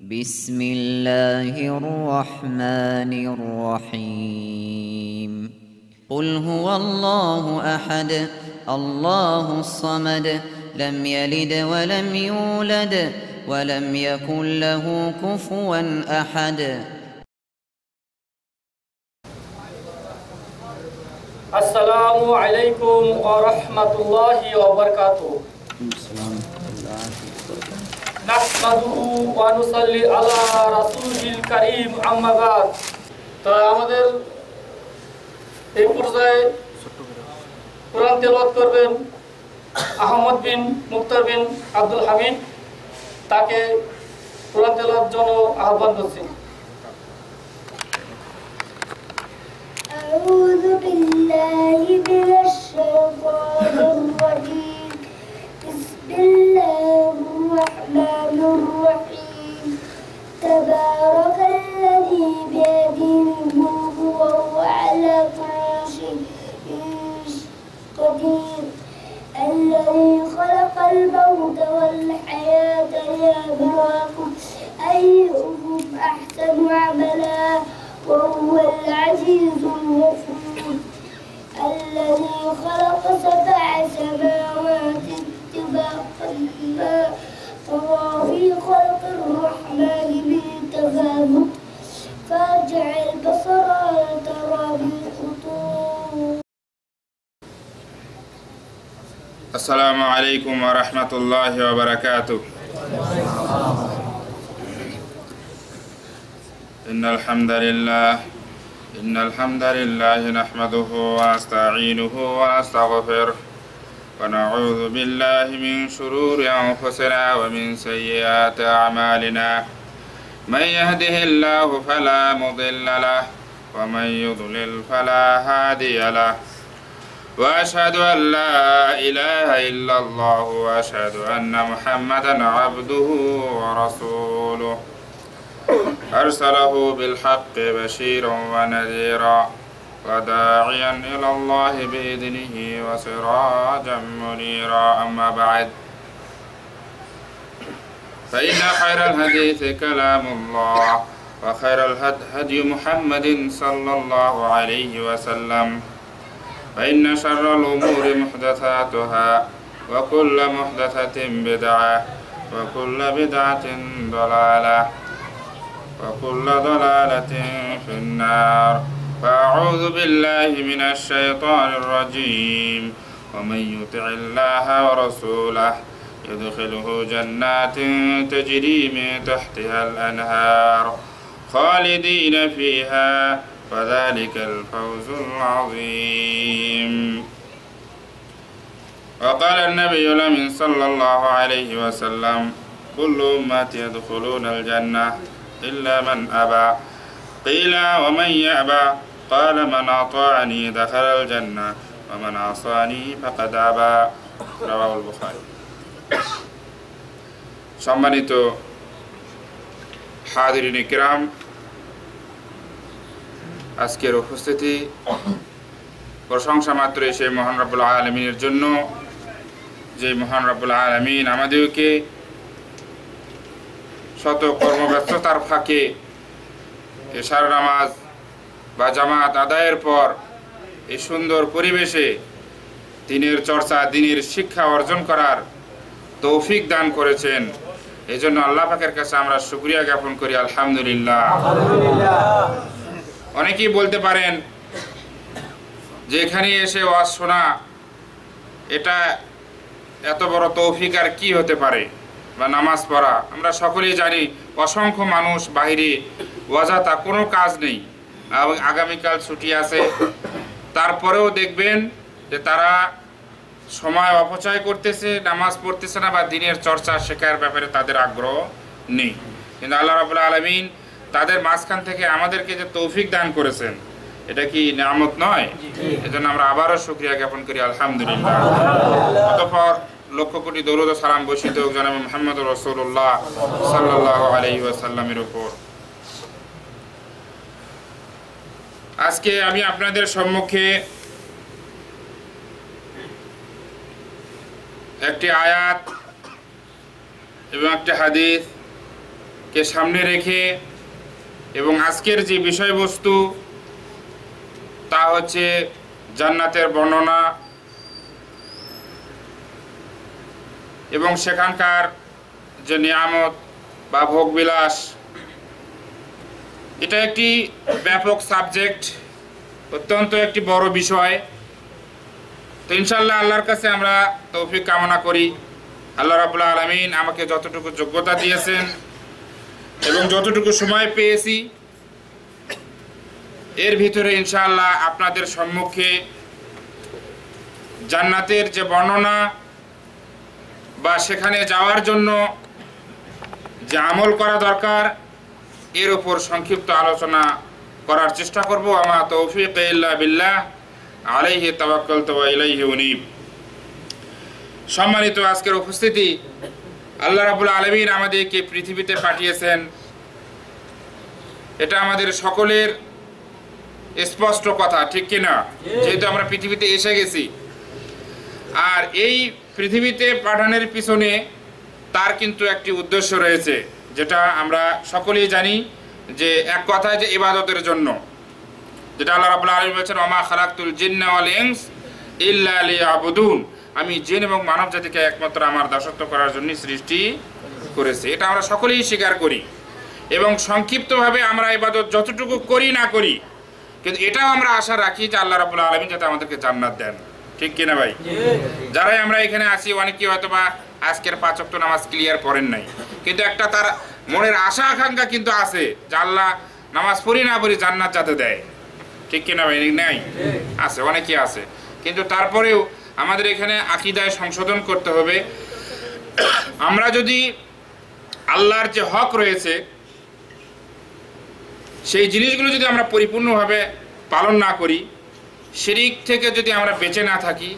بسم الله الرحمن الرحيم قل هو الله أحد الله الصمد لم يلد ولم يولد ولم يكن له كفوا أحد السلام عليكم ورحمة الله وبركاته نحمده ونصلي على رسوله الكريم أما بعد তো আমাদের এই পর্যায়ে কোরআন তেলাওয়াত করবেন আহমদ বিন মুক্তার বিন আব্দুল হামিদ তাকে কোরআন তেলাওয়াতের জন্য আহ্বান করছি أعوذ بالله من الشيطان الرجيم بسم الله الرحمن الرحيم تبارك الذي بيده الملك وهو على كل شيء قدير الذي خلق الموت والحياة ليبلوكم أيكم أحسن عملا وهو العزيز الغفور الذي خلق 7 سماوات طباقا ما ترى في خلق الرحمن من تفاوت فارجع البصر هل ترى من فطور. السلام عليكم ورحمة الله وبركاته. إن الحمد لله نحمده ونستعينه ونستغفره ونعوذ بالله من شرور أنفسنا ومن سيئات أعمالنا من يهده الله فلا مضل له ومن يضلل فلا هادي له وأشهد أن لا إله إلا الله وأشهد أن محمدا عبده ورسوله أرسله بالحق بشيرا ونذيرا وداعيا إلى الله بإذنه وسراجا منيرا أما بعد فإن خير الحديث كلام الله وخير الهدي محمد صلى الله عليه وسلم فإن شر الأمور محدثاتها وكل محدثة بدعة وكل بدعة ضلالة وكل ضلالة في النار فأعوذ بالله من الشيطان الرجيم ومن يطع الله ورسوله يدخله جنات تجري من تحتها الأنهار خالدين فيها وذلك الفوز العظيم. وقال النبي الأمين صلى الله عليه وسلم كل أمتي يدخلون الجنة إلا من أبى قيل ومن يأبى قال من أطاعني دخل الجنة ومن عصاني فقد أبى رواه البخاري. সম্মানিত হাজিরিন কিরাম, আজকের উপস্থিতি প্রশংসা মাত্র সেই মহান রব্বুল আলামিনের জন্য, যে মহান রব্বুল আলামিন আমাদেরকে শত কর্মব্যস্ততার ফাঁকে এশার নামাজ বা জামাত আদায়ের পর এই সুন্দর পরিবেশে দিনের চর্চা, দিনের শিক্ষা অর্জন করার তৌফিক দান করেছেন। এই জন্য আল্লাহ পাকের কাছে আমরা শুকরিয়া জ্ঞাপন করি, আলহামদুলিল্লাহ। অনেকেই বলতে পারেন যে এখানে এসে ওয়াজ শোনা এটা এত বড় তৌফিক আর কি হতে পারে, বা নামাজ পড়া। আমরা সকলেই জানি অসংখ্য মানুষ বাইরে ওয়াজাতা কোনো কাজ নেই, আগামীকাল ছুটি আছে, তারপরেও দেখবেন যে তারা সময় অপচয় করতেছে, নামাজ পড়তেছে না বা দিনের চর্চা শেখার ব্যাপারে তাদের আগ্রহ নেই। কিন্তু আল্লাহ রাব্বুল আলামিন তাদের মাঝখান থেকে আমাদেরকে যে তৌফিক দান করেছেন, এটা কি নিয়ামত নয়? এজন্য আমরা আবারও শুকরিয়া জ্ঞাপন করি, আলহামদুলিল্লাহ। অতঃপর লক্ষ কোটি দরুদ ও সালাম বর্ষিত হোক জনাব মুহাম্মদ রাসূলুল্লাহ সাল্লাল্লাহু আলাইহি ওয়াসাল্লামের উপর। আজকে আমি আপনাদের সম্মুখে একটি আয়াত এবং একটি হাদিস কে সামনে রেখে এবং আজকের যে বিষয়বস্তু তা হচ্ছে জান্নাতের বর্ণনা এবং সেখানকার যে নিয়ামত বা ভোগবিলাস, এটা একটি ব্যাপক সাবজেক্ট, অত্যন্ত একটি বড় বিষয়। তো ইনশাআল্লাহ আল্লাহর কাছে আমরা তৌফিক কামনা করি। আল্লাহ রাব্বুল আলামিন আমাকে যতটুকু যোগ্যতা দিয়েছেন এবং যতটুকু সময় পেয়েছি এর ভিতরে ইনশাআল্লাহ আপনাদের সম্মুখে জান্নাতের যে বর্ণনা বা সেখানে যাওয়ার জন্য যে আমল করা দরকার এর উপর সংক্ষিপ্ত আলোচনা করার চেষ্টা করব। আমা তৌফিক ইল্লা বিল্লাহ, আলাইহি তাওয়াক্কালতু ওয়া ইলাইহি উনীব। সম্মানিত আজকের উপস্থিতি, আল্লাহ রাব্বুল আলামিন আমাদেরকে পৃথিবীতে পাঠিয়েছেন, এটা আমাদের সকলের স্পষ্ট কথা, ঠিক কিনা? যেহেতু আমরা পৃথিবীতে এসে গেছি, আর এই পৃথিবীতে পাঠানোর পিছনে তার কিন্তু একটি উদ্দেশ্য রয়েছে, যেটা আমরা সকলেই জানি, যে এক কথায় যে ইবাদতের জন্য, যেটা আল্লাহ রাব্বুল আলামিন বলেছেন ওমা খালাকতুল জিন্না ওয়াল ইনস ইল্লা লিয়াবুদুন, আমি জিন এবং মানব জাতিকে একমাত্র আমার দাসত্ব করার জন্য সৃষ্টি করেছে। এটা আমরা সকলেই স্বীকার করি এবং সংক্ষিপ্তভাবে আমরা ইবাদত যতটুকু করি না করি, কিন্তু এটাও আমরা আশা রাখি যে আল্লাহ রাব্বুল আলামিন যাতে আমাদেরকে জান্নাত দেন, ঠিক কিনা ভাই? যারাই আমরা এখানে আসি, অনেকেই হয়তো বা আজকের 5 ওয়াক্ত নামাজ ক্লিয়ার করেন নাই, কিন্তু একটা তার মনের আশা আকাঙ্ক্ষা কিন্তু আছে যে আল্লাহ নামাজ পড়ি না পড়ি জান্নাত যাতে দেয়, ঠিক কিনা ভাই? নাই আছে, অনেকেই আছে, কিন্তু তারপরেও আমাদের এখানে আকীদায় সংশোধন করতে হবে। আমরা যদি আল্লাহর যে হক রয়েছে সেই জিনিসগুলো যদি আমরা পরিপূর্ণভাবে পালন না করি, শিরিক থেকে যদি আমরা বেঁচে না থাকি,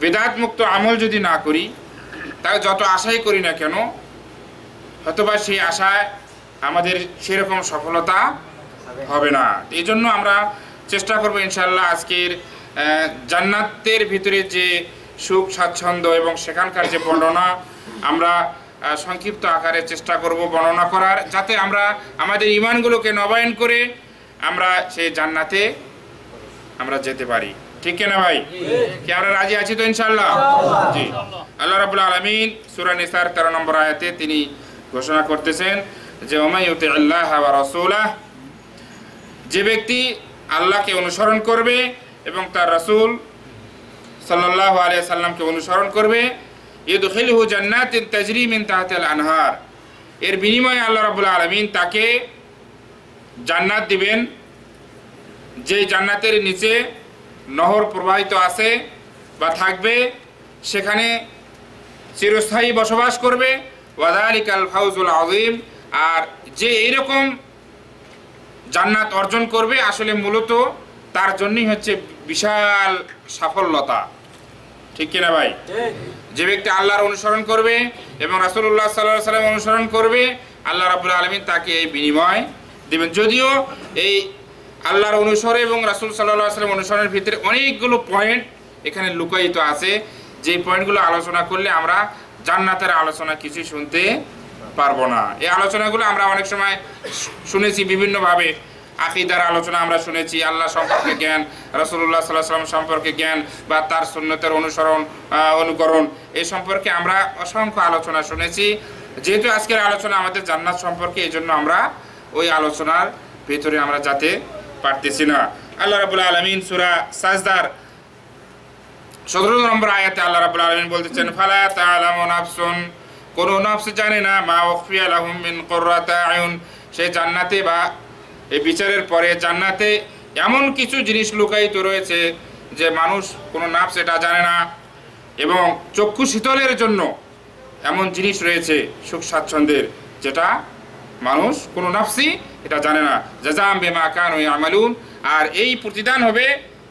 বেদাত মুক্ত আমল যদি না করি, তাহলে যত আশাই করি না কেন হয়তোবা সেই আশায় আমাদের সেরকম সফলতা হবে না। এই জন্য আমরা চেষ্টা করবো ইনশাআল্লাহ আজকের জান্নাতের ভিতরে যে সুখ স্বাচ্ছন্দ্য এবং সেখানকার যে বর্ণনা আমরা সংক্ষিপ্ত আকারে চেষ্টা করব বর্ণনা করার, যাতে আমরা আমাদের ঈমানগুলোকে নবায়ন করে আমরা সেই জান্নাতে আমরা যেতে পারি, ঠিক কিনা ভাই? কি আমরা রাজি আছি তো ইনশাআল্লাহ? জি। আল্লাহ রাব্বুল আলামিন সূরা নিসার 13 নম্বর আয়াতে তিনি ঘোষণা করতেছেন যে ওমা ইউতিল্লাহ ওয়া রাসূলাহ, যে ব্যক্তি আল্লাহকে অনুসরণ করবে এবং তার রাসূল সাল্লাল্লাহু আলাইহি সাল্লামকে অনুসরণ করবে, ইদখিলহু জান্নাতিন তাজরি মিন তাহতিল আনহার, এর বিনিময়ে আল্লাহ রাব্বুল আলামিন তাকে জান্নাত দিবেন, যে জান্নাতের নিচে নহর প্রবাহিত আছে বা থাকবে, সেখানে চিরস্থায়ী বসবাস করবে। ওয়াযালিকাল ফাউজুল আযীম, আর যে এইরকম জান্নাত অর্জন করবে আসলে মূলত তার জন্যই হচ্ছে বিশাল সাফল্যতা, ঠিক কিনা ভাই? যে ব্যক্তি আল্লাহর অনুসরণ করবে এবং রাসূলুল্লাহ সাল্লাল্লাহু আলাইহি ওয়াসাল্লাম অনুসরণ করবে, আল্লাহ রাব্বুল আলামিন তাকে এই বিনিময় দিবেন। যদিও এই আল্লাহর অনুসরণ এবং রাসূল সাল্লাল্লাহু আলাইহি ওয়াসাল্লাম অনুসরণের ভিতরে অনেকগুলো পয়েন্ট এখানে লুকায়িত আছে, যে পয়েন্টগুলো আলোচনা করলে আমরা জান্নাতের আলোচনা কিছুই শুনতে পারবো না। এই আলোচনাগুলো আমরা অনেক সময় শুনেছি বিভিন্নভাবে, আকীদার আলোচনা আমরা শুনেছি, আল্লাহ সম্পর্কে জ্ঞান, রাসূলুল্লাহ সাল্লাল্লাহু আলাইহি ওয়াসাল্লাম সম্পর্কে জ্ঞান বা তার সুন্নতের অনুকরণ, এই সম্পর্কে আমরা অসংখ্য আলোচনা শুনেছি। যেহেতু আজকের আলোচনা আমাদের জান্নাত সম্পর্কে, এই জন্য আমরা ওই আলোচনার ভিতরে আমরা যেতে পারতেছি না। আল্লাহ রাব্বুল আলামিন সূরা সাজদার 17 নম্বর আয়াতে আল্লাহ রাব্বুল আলামিন বলতেছেন ফালা তা'লামু নাফসুন, কোন নফস জানে না, মা উখফিয়া লাহুম মিন কুররাতি আয়ুন, সেই জান্নাতে বা এই বিচারের পরে জান্নাতে এমন কিছু জিনিস লুকায়িত রয়েছে যে মানুষ, কোনো নফস এটা জানে না, এবং চক্ষু শীতলের জন্য এমন জিনিস রয়েছে সুখ স্বাচ্ছন্দ্যের, যেটা মানুষ কোনো নফসই এটা জানে না। জাযাম বিমা কানু ইয়ামালুন, আর এই প্রতিদান হবে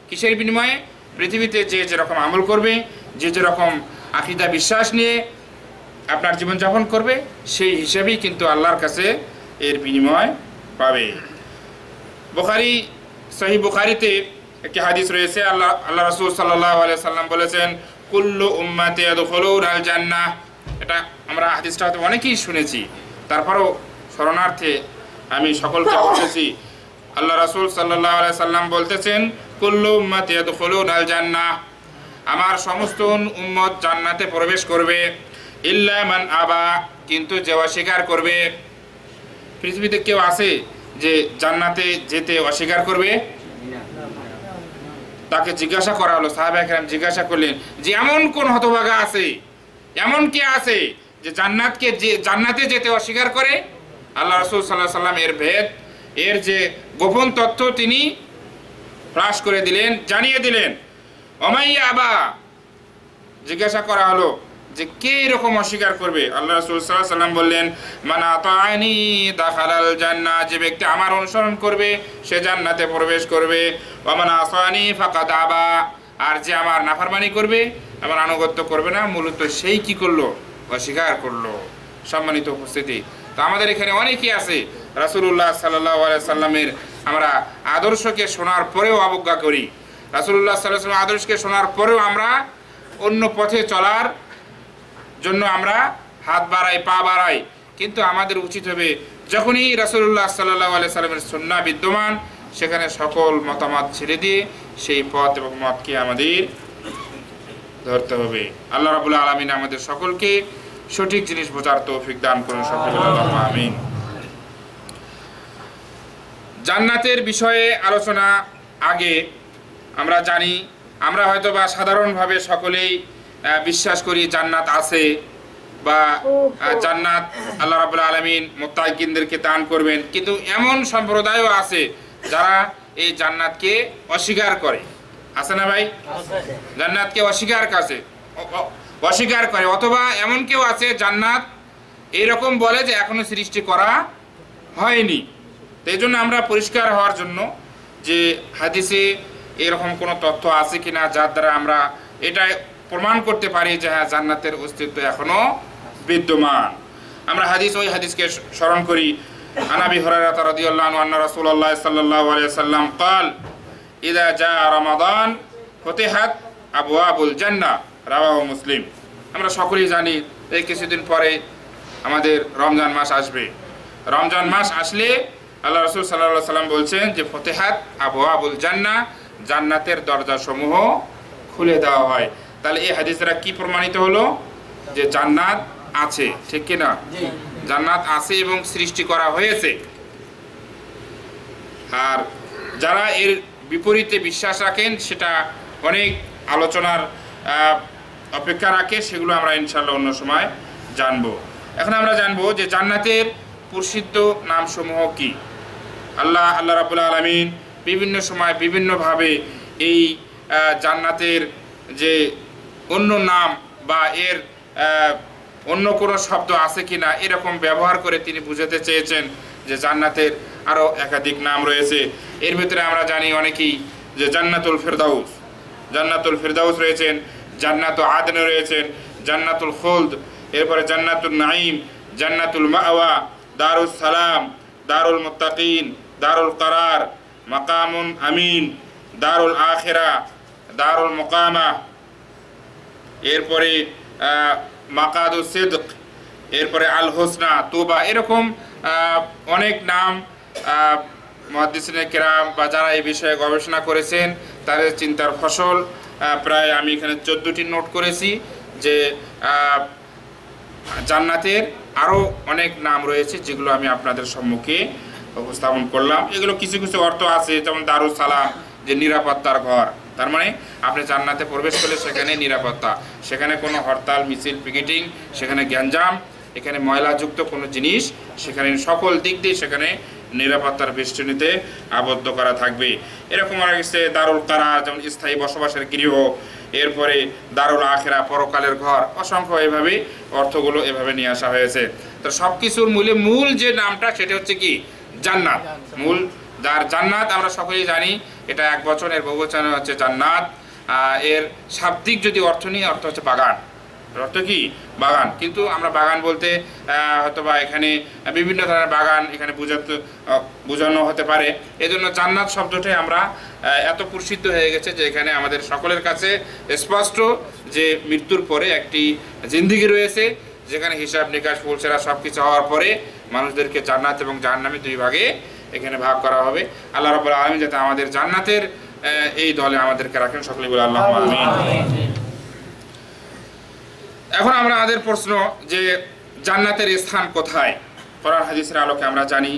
কিসের বিনিময়ে? পৃথিবীতে যে যেরকম আমল করবে, যে যেরকম আকীদা বিশ্বাস নিয়ে আপনার জীবনযাপন করবে, সেই হিসেবেই কিন্তু আল্লাহর কাছে এর বিনিময় পাবে। বুখারী, সহিহ বুখারীতে একটি হাদিস রয়েছে, আল্লাহ রাসূল সাল্লাল্লাহু আলাইহি সাল্লাম বলেছেন কুল্লু উম্মতি ইয়াদখুলুনাল জান্নাহ। এটা আমরা হাদিসটা হয়তো অনেকেই শুনেছি, তারপরও স্মরণার্থে আমি সকলকে বলতেছি, আল্লাহ রাসূল সাল্লাল্লাহু আলাইহি সাল্লাম বলতেছেন, কুল্লু উম্মতি ইয়াদখুলুনাল জান্নাহ, আমার সমস্ত উম্মত জান্নাতে প্রবেশ করবে, ইল্লা মান আবা, কিন্তু যে অস্বীকার করবে। পৃথিবীতে কেউ আছে যে জান্নাতে যেতে অস্বীকার করবে? তাকে জিজ্ঞাসা করা হলো, সাহাবায়ে কেরাম জিজ্ঞাসা করলেন যে এমন কোন হতভাগা আছে, এমন কে আছে যে জান্নাতে যেতে অস্বীকার করে? আল্লাহ রাসূল সাল্লাল্লাহু আলাইহি সাল্লাম এর ভেদ, এর যে গোপন তথ্য তিনি ফাঁস করে দিলেন, জানিয়ে দিলেন। ওমাইয়া আবা, জিজ্ঞাসা করা হলো যে কে এরকম অস্বীকার করবে? আল্লাহ রাসূল সাল্লাল্লাহু আলাইহি সাল্লাম বললেন, মান আতাআনি দাখালাল জান্নাহ, যে ব্যক্তি আমার অনুসরণ করবে সে জান্নাতে প্রবেশ করবে। ওয়া মান আসানি ফাকাদ আবা, আর যে আমার নাফরমানি করবে, আমার আনুগত্য করবে না, মূলত সেই কি করলো? অস্বীকার করলো। সম্মানিত উপস্থিতি, তো আমাদের এখানে অনেকেই আছে রাসূলুল্লাহ সাল্লাল্লাহু আলাইহি সাল্লামের আমরা আদর্শকে শোনার পরেও অবজ্ঞা করি, রাসূলুল্লাহ সাল্লাল্লাহু আলাইহি সাল্লামের আদর্শকে শোনার পরেও আমরা অন্য পথে চলার জন্য আমরা হাত বাড়াই, পা বাড়াই। কিন্তু আমাদের উচিত হবে যখনই রাসূলুল্লাহ সাল্লাল্লাহু আলাইহি সাল্লামের সুন্নাহ বিদ্যমান, সেখানে সকল মতামত ছেড়ে দিয়ে সেই পথ এবং মতকে আমাদের ধরতে হবে। আল্লাহ রাব্বুল আলামিন আমাদের সকলকে সঠিক জিনিস বোঝার তৌফিক দান করুন, সকলে আল্লাহুম্মা আমিন। জান্নাতের বিষয়ে আলোচনা আগে আমরা জানি, আমরা হয়তো বা সাধারণভাবে সকলেই বিশ্বাস করি জান্নাত আছে, বা জান্নাত আল্লাহ রাব্বুল আলামিন মুত্তাকিনদেরকে দান করবেন। কিন্তু এমন সম্প্রদায়ও আছে যারা এই জান্নাতকে অস্বীকার করে, আছে না ভাই? জান্নাতকে অস্বীকার করে, অথবা এমন কেউ আছে জান্নাত এরকম বলে যে এখনো সৃষ্টি করা হয়নি। তো এই জন্য আমরা পরিষ্কার হওয়ার জন্য যে হাদিসে এরকম কোনো তথ্য আছে কিনা যার দ্বারা আমরা এটা প্রমাণ করতে পারি যে হ্যাঁ জান্নাতের অস্তিত্ব এখনো বিদ্যমান, আমরা ওই হাদিসকে স্মরণ করি। আন আবি হুরায়রা রাদিয়াল্লাহু আনহু আন্না রাসূলুল্লাহ সাল্লাল্লাহু আলাইহি ওয়াসাল্লাম قال ইযা জাআ রমাদান ফুতিহাত আবওয়াবুল জান্নাহ, রাওয়াহু মুসলিম। আমরা সকলেই জানি এই কিছুদিন পরে আমাদের রমজান মাস আসবে। রমজান মাস আসলে আল্লাহ রাসূল সাল্লাল্লাহু আলাইহি ওয়াসাল্লাম বলছেন যে ফুতিহাত আবওয়াবুল জান্নাহ, জান্নাতের দরজাসমূহ খুলে দেওয়া হয়। তাহলে এই হাদিস দ্বারা কি প্রমাণিত হলো? যে জান্নাত আছে, ঠিক কি না? জান্নাত আছে এবং সৃষ্টি করা হয়েছে। আর যারা এর বিপরীতে বিশ্বাস রাখেন সেটা অনেক আলোচনার অপেক্ষা রাখে, সেগুলো আমরা ইনশাআল্লাহ অন্য সময় জানবো। এখন আমরা জানবো যে জান্নাতের প্রসিদ্ধ নামসমূহ কি। আল্লাহ রাব্বুল আলামিন বিভিন্ন সময় বিভিন্নভাবে এই জান্নাতের যে অন্য নাম বা এর অন্য কোনো শব্দ আছে কিনা এরকম ব্যবহার করে তিনি বুঝাতে চেয়েছেন যে জান্নাতের আরও একাধিক নাম রয়েছে। এর ভিতরে আমরা জানি অনেকেই যে জান্নাতুল ফেরদাউস রয়েছেন, জান্নাতুল আদন রয়েছেন, জান্নাতুল খুলদ, এরপরে জান্নাতুল নাঈম, জান্নাতুল মাওয়া, দারুস সালাম, দারুল মুত্তাকিন, দারুল করার, মাকামুন আমিন, দারুল আখিরা, দারুল মুকামা, এরপরে মাকাদুস সিদক, এরপরে আল হোসনা, তুবা, এরকম অনেক নাম মুহাদ্দিসিনে কেরাম বা যারা এই বিষয়ে গবেষণা করেছেন তাদের চিন্তার ফসল। প্রায় আমি এখানে 14টি নোট করেছি যে জান্নাতের আরও অনেক নাম রয়েছে যেগুলো আমি আপনাদের সম্মুখে উপস্থাপন করলাম। এগুলো কিছু কিছু অর্থ আছে, যেমন দারুস সালাম, যে নিরাপত্তার ঘর। তার মানে আপনি জান্নাতে প্রবেশ করলে সেখানে নিরাপত্তা, সেখানে কোনো হরতাল মিছিল পিকেটিং, সেখানে গ্যাঞ্জাম, এখানে ময়লাযুক্ত কোনো জিনিস, সেখানে সকল দিক দিয়ে সেখানে নিরাপত্তার বেষ্টনীতে আবদ্ধ করা থাকবে। এরকম রয়েছে দারুল কারার, যেমন স্থায়ী বসবাসের গৃহ, এরপরে দারুল আখিরা, পরকালের ঘর, অসংখ্য এভাবে অর্থগুলো এভাবে নিয়ে আসা হয়েছে। তো সব কিছুর মূল যে নামটা সেটা হচ্ছে কি? জান্নাত। মূল যার জান্নাত আমরা সকলেই জানি এটা এক বচন, এর বহুবচনে হচ্ছে জান্নাত। এর শাব্দিক যদি অর্থ নিই, অর্থ হচ্ছে বাগান। অর্থ কি? বাগান। কিন্তু আমরা বাগান বলতে হয়তো বা এখানে বিভিন্ন ধরনের বাগান এখানে বোঝানো হতে পারে। এজন্য জান্নাত শব্দটাই আমরা এত প্রসিদ্ধ হয়ে গেছে যে এখানে আমাদের সকলের কাছে স্পষ্ট যে মৃত্যুর পরে একটি জিন্দেগি রয়েছে, যেখানে হিসাব নিকাশ ফুলছেরা সব কিছু হওয়ার পরে মানুষদেরকে জান্নাত এবং জাহান্নামে দুই ভাগে এখানে ভাগ করা হবে। আল্লাহ রাব্বুল আলামিন যাতে আমাদের জান্নাতের এই দলে আমাদেরকে রাখেন, সকলে বলে আল্লাহুম্মা আমিন। এখন আমাদের প্রশ্ন যে জান্নাতের স্থান কোথায়? কোরআন হাদিসের আলোকে আমরা জানি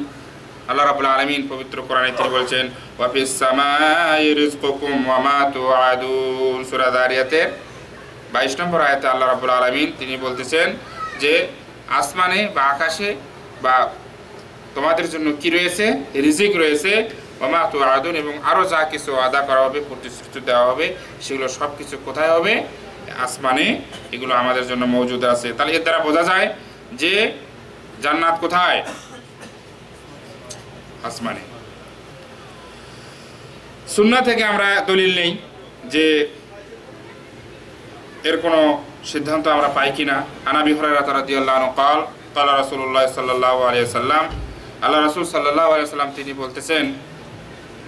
আল্লাহ রাব্বুল আলামিন পবিত্র কোরআনে তিনি বলছেন ওয়া ফিস সামাই রিজকুকুম ওয়া মা তুআদুন, সূরা যারিয়াতের 22 নম্বর আয়াতে আল্লাহ রাব্বুল আলামিন তিনি বলতেছেন যে আসমানে বা আকাশে বা তোমাদের জন্য কি রয়েছে, রিজিক রয়েছে, ওয়া মা তুআদুন, এবং আরো যা কিছু ওয়াদা করা হবে, প্রতিশ্রুতি দেওয়া হবে, সেগুলো সব কিছু কোথায় হবে? আসমানে এগুলো আমাদের জন্য মজুদ আছে। তাহলে এর দ্বারা বোঝা যায় যে জান্নাত কোথায়? আসমানে। সুন্নাহ থেকে আমরা দলিল নেই যে এর কোনো সিদ্ধান্ত আমরা পাই কিনা। আন আবি হুরায়রা রাদিয়াল্লাহু আনহু قال قال রাসূলুল্লাহ সাল্লাল্লাহু আলাইহি ওয়াসাল্লাম, আল্লাহ রাসূল সাল্লাল্লাহু আলাইহি ওয়াসাল্লাম তিনি বলতেছেন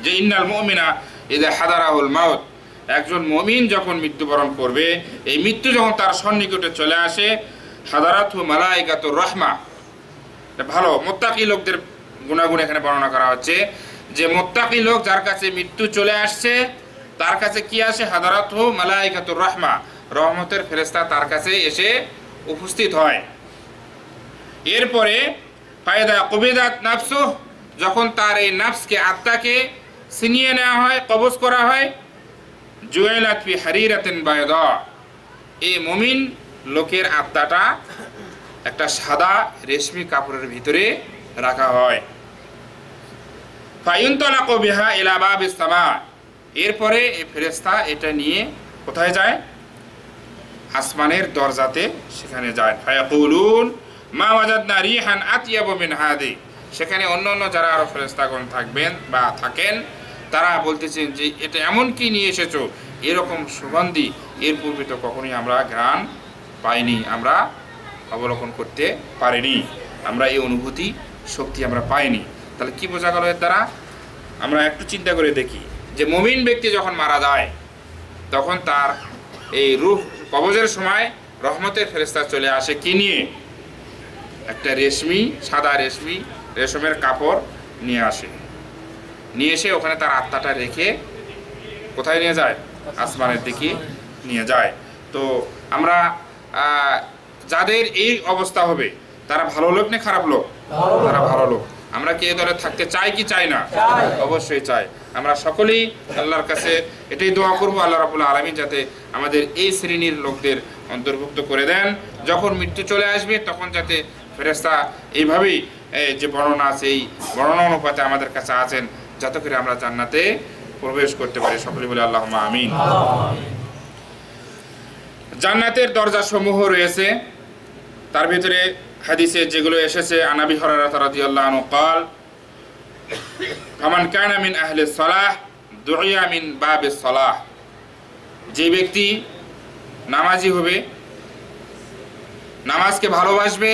যে ইন্নাল মুমিনা ইযা হাদারাহুল মাউত, একজন মুমিন যখন মৃত্যুবরণ করবে, এই মৃত্যু যখন তার সন্নিকটে চলে আসে, হাদারাতহু মালাইকাতুর রাহমা। ভালো মুত্তাকি লোকদের গুণাগুণ এখানে বর্ণনা করা হচ্ছে যে মুত্তাকি লোক যার কাছে মৃত্যু চলে আসছে তার কাছে কি আসে? হাদারাতহু মালাইকাতুর রাহমা, রহমতের ফেরেশতা তার কাছে এসে উপস্থিত হয়। এরপরে ফায়দা কুবিদাত নাফসু, যখন তার এই নাফসকে, আত্মাকে ছিনিয়ে নেওয়া হয়, কবজ করা হয়, জুয়েলাত ফি হারিরাতিন বায়দা, এই মুমিন লোকের আত্মাটা একটা সাদা রেশমি কাপড়ের ভিতরে রাখা হয়। ফায়ুনতালাকু বিহা ইলা বাবিস সামা, এরপরে এই ফেরেশতা এটা নিয়ে কোথায় যায়? আসমানের দরজাতে সেখানে যায়। ফায়াকুলুন মা ওয়াজাদনা রিহান আতিয়াবু মিন হাদি, সেখানে অন্য অন্য যারা আরো ফেরেশতাগণ থাকবেন বা থাকেন তারা বলতেছেন যে এটা এমন কি নিয়ে এসেছো, এরকম সুগন্ধি এর পূর্বে তো কখনোই আমরা ঘ্রাণ পাইনি, আমরা অবলোকন করতে পারিনি, আমরা এই অনুভূতি শক্তি আমরা পাইনি। তাহলে কি বোঝা গেল এর দ্বারা? আমরা একটু চিন্তা করে দেখি যে মুমিন ব্যক্তি যখন মারা যায় তখন তার এই রূহ কবজের সময় রহমতের ফেরেশতা চলে আসে কি নিয়ে? একটা রেশমি, সাদা রেশমের কাপড় নিয়ে আসে, নিয়ে এসে ওখানে তার আত্মাটা রেখে কোথায় নিয়ে যায়? আসমানের দিকে নিয়ে যায়। তো আমরা যাদের এই অবস্থা হবে তারা ভালো লোক না খারাপ লোক? তারা ভালো লোক। আমরা কি এই দলে থাকতে চাই কি চাই না? অবশ্যই চাই। আমরা সকলেই আল্লাহর কাছে এটাই দোয়া করব আল্লাহ রাব্বুল আলামিন যাতে আমাদের এই শ্রেণীর লোকদের অন্তর্ভুক্ত করে দেন। যখন মৃত্যু চলে আসবে তখন যাতে ফেরেশতা এইভাবেই যে বর্ণনা আছে এই বর্ণনা অনুপাতে আমাদের কাছে আছেন, যাতে করে আমরা জান্নাতে প্রবেশ করতে পারি। সকলে বলে আল্লাহুম্মা আমিন। জান্নাতের দরজা সমূহ রয়েছে, তার ভিতরে হাদিসে যেগুলো এসেছে আন আবি হুরায়রা রাদিয়াল্লাহু আনহু قال ফামান কানা মিন আহলি সালাহ দুইয়া মিন বাবিস সালাহ, যে ব্যক্তি নামাজি হবে, নামাজকে ভালোবাসবে,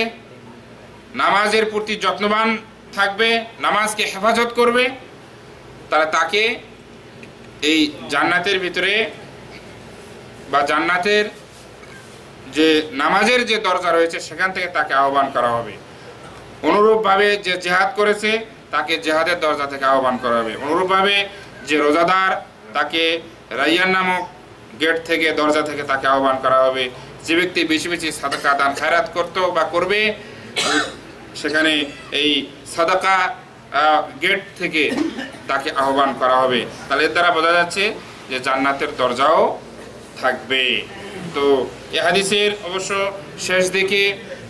নামাজের প্রতি যত্নবান থাকবে, নামাজকে হেফাজত করবে, তাহলে তাকে এই জান্নাতের ভিতরে বা জান্নাতের যে নামাজের যে দরজা রয়েছে সেখান থেকে তাকে আহ্বান করা হবে। অনুরূপভাবে যে জিহাদ করেছে তাকে জিহাদের দরজা থেকে আহ্বান করা হবে। অনুরূপভাবে যে রোজাদার তাকে রাইয়ান নামক গেট থেকে, দরজা থেকে তাকে আহ্বান করা হবে। যে ব্যক্তি বেশি বেশি সাদাকা দান খায়রাত করতো বা করবে, সেখানে এই সাদাকা গেট থেকে তাকে আহ্বান করা হবে। তাহলে এর দ্বারা বোঝা যাচ্ছে যে জান্নাতের দরজাও থাকবে। তো এই হাদিসের অবশ্য শেষ দিকে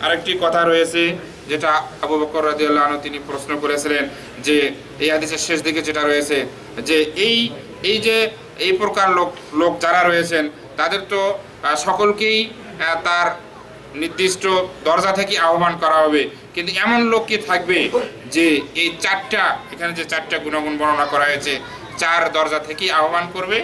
আরেকটি কথা রয়েছে যেটা আবু বকর রাদিয়াল্লাহু আনহু তিনি প্রশ্ন করেছিলেন যে এই হাদিসের শেষ দিকে যেটা রয়েছে যে এই যে এই প্রকার লোক যারা রয়েছেন তাদের তো সকলকেই তার নির্দিষ্ট দরজা থেকে আহ্বান করা হবে, কিন্তু এমন লোক কি থাকবে যে এই চারটা, এখানে যে চারটা গুণগুণ বর্ণনা করা হয়েছে, চার দরজা থেকে আহ্বান করবে?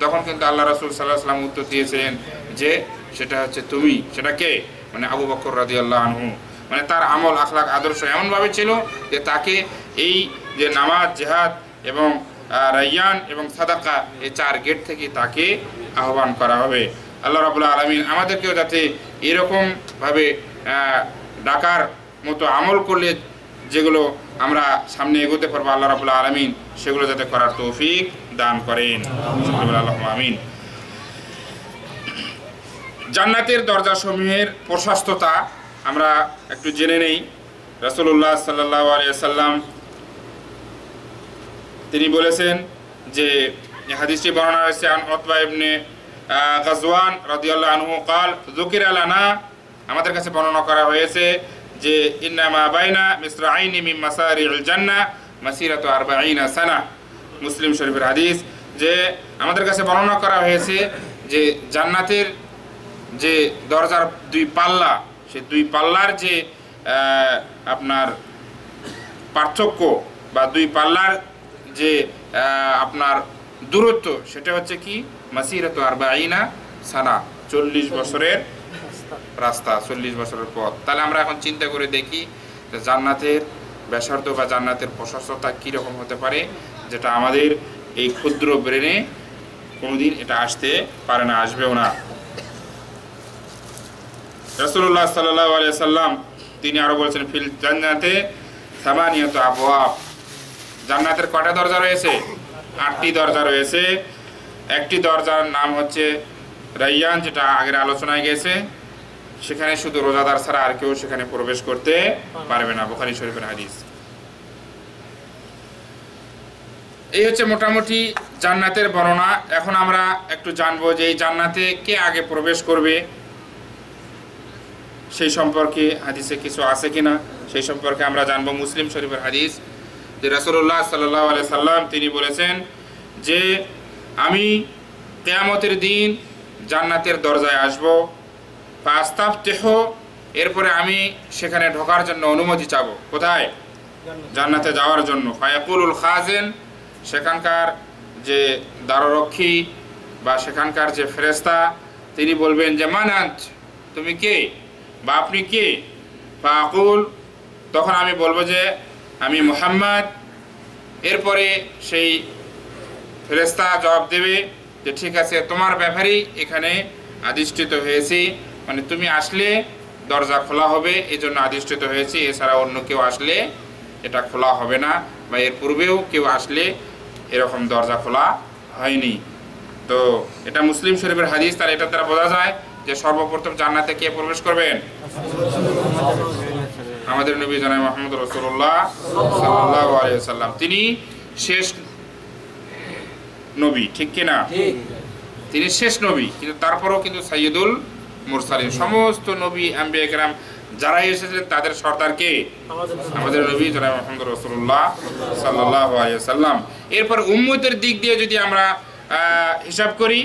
তখন কিন্তু আল্লাহ রাসূল সাল্লাল্লাহু আলাইহি ওয়াসাল্লাম উত্তর দিয়েছিলেন যে সেটা হচ্ছে তুমি। সেটা কে? মানে আবু বকর রাদিয়াল্লাহু আনহু। মানে তার আমল, আখলাক, আদর্শ এমনভাবে ছিল যে তাকে এই যে নামাজ, জিহাদ এবং রাইয়ান এবং সাদাকা এই চার গেট থেকে তাকে আহ্বান করা হবে। আল্লাহ রাব্বুল আলামিন আমাদেরকেও যাতে এরকমভাবে ডাকার মতো আমল করলে যেগুলো আমরা সামনে এগোতে পারবো, আল্লাহ রাব্বুল আলামিন সেগুলো যাতে করার তৌফিক দান করেন। আল্লাহুম্মা আমিন। জান্নাতের দরজাসমূহের প্রশস্ততা আমরা একটু জেনে নেই। রাসূলুল্লাহ সাল্লাল্লাহু আলাইহি ওয়াসাল্লাম তিনি বলেছেন যে হাদিসটি বর্ণনা হয়েছে আন উতবা ইবনে গাজওয়ান রাদিয়াল্লাহু আনহু قال ذكر لنا, আমাদের কাছে বর্ণনা করা হয়েছে যে ইন্নামা বাইনা মিসরাইনি মিন মাসারিল জান্নাহ মাসিরাতু 40 সানা, মুসলিম শরীফের হাদিস। যে আমাদের কাছে বর্ণনা করা হয়েছে যে জান্নাতের যে দরজার দুই পাল্লা, সেই দুই পাল্লার যে আপনার পার্থক্য বা দুই পাল্লার যে আপনার দূরত্ব, সেটা হচ্ছে কি মাসিরাতু 40 সানা, 40 বছরের রাস্তা, 40 বছরের পথ। তাহলে আমরা এখন চিন্তা করে দেখি যে জান্নাতের ব্যাসার্ধ বা জান্নাতের প্রশস্ততা কীরকম হতে পারে, যেটা আমাদের এই ক্ষুদ্র ব্রেনে কোনোদিন এটা আসতে পারে না, আসবেও না। রাসূলুল্লাহ সাল্লাল্লাহু আলাইহি সাল্লাম তিনি আরো বলেছেন ফিল জান্নাতে সামানিয়াতু আবওয়াব, জান্নাতের কয়টা দরজা রয়েছে? 8টি দরজা রয়েছে। একটি দরজার নাম হচ্ছে রাইয়ান, যেটা আগের আলোচনায় গেছে, সেখানে শুধু রোজাদার ছাড়া আর কেউ সেখানে প্রবেশ করতে পারবে না, বুখারী শরীফের হাদিস। এই হচ্ছে মোটামুটি জান্নাতের বর্ণনা। এখন আমরা একটু জানবো যে এই জান্নাতে কে আগে প্রবেশ করবে, সেই সম্পর্কে হাদিসে কিছু আছে কিনা সেই সম্পর্কে আমরা জানবো। মুসলিম শরীফের হাদিস যে রাসূলুল্লাহ সাল্লাল্লাহু আলাইহি সাল্লাম তিনি বলেছেন যে আমি কিয়ামতের দিন জান্নাতের দরজায় আসব, ফাস্তাফতিহু, এরপরে আমি সেখানে ঢোকার জন্য অনুমতি চাবো। কোথায়? জান্নাতে যাওয়ার জন্য। ফায়াকুলুল খাজিন, সেখানকার যে দ্বাররক্ষী বা সেখানকার যে ফেরেশতা তিনি বলবেন যে মান আনত, তুমি কে বা আপনি কে? ফাকুল, তখন আমি বলবো যে আমি মুহাম্মদ। এরপরে সেই ফেরেশতা জবাব দেবে যে ঠিক আছে, তোমার ব্যাপারেই এখানে আদিষ্ঠিত হয়েছি, মানে তুমি আসলে দরজা খোলা হবে এই জন্য আদিষ্ঠিত হয়েছি, এছাড়া অন্য কেউ আসলে এটা খোলা হবে না, বা এর পূর্বেও কেউ আসলে এরকম দরজা খোলা হয়নি। তো এটা মুসলিম শরীফের হাদিস। তার এটা দ্বারা বোঝা যায় যে সর্বপ্রথম জান্নাতে কে প্রবেশ করবেন? আমাদের নবী জনাব মুহাম্মদ রাসূলুল্লাহ সাল্লাল্লাহু আলাইহি ওয়াসাল্লাম। তিনি শেষ নবী, ঠিক কিনা? তিনি শেষ নবী, কিন্তু তারপরেও কিন্তু সাইয়্যিদুল মুরসালিন, সমস্ত নবী আম্বিয়া কেরাম যারা এসেছিলেন তাদের সর্দার কে? আমাদের নবী জনাব মুহাম্মদ রাসূলুল্লাহ সাল্লাল্লাহু আলাইহি ওয়াসাল্লাম। এরপর উম্মতের দিক দিয়ে যদি আমরা হিসাব করি,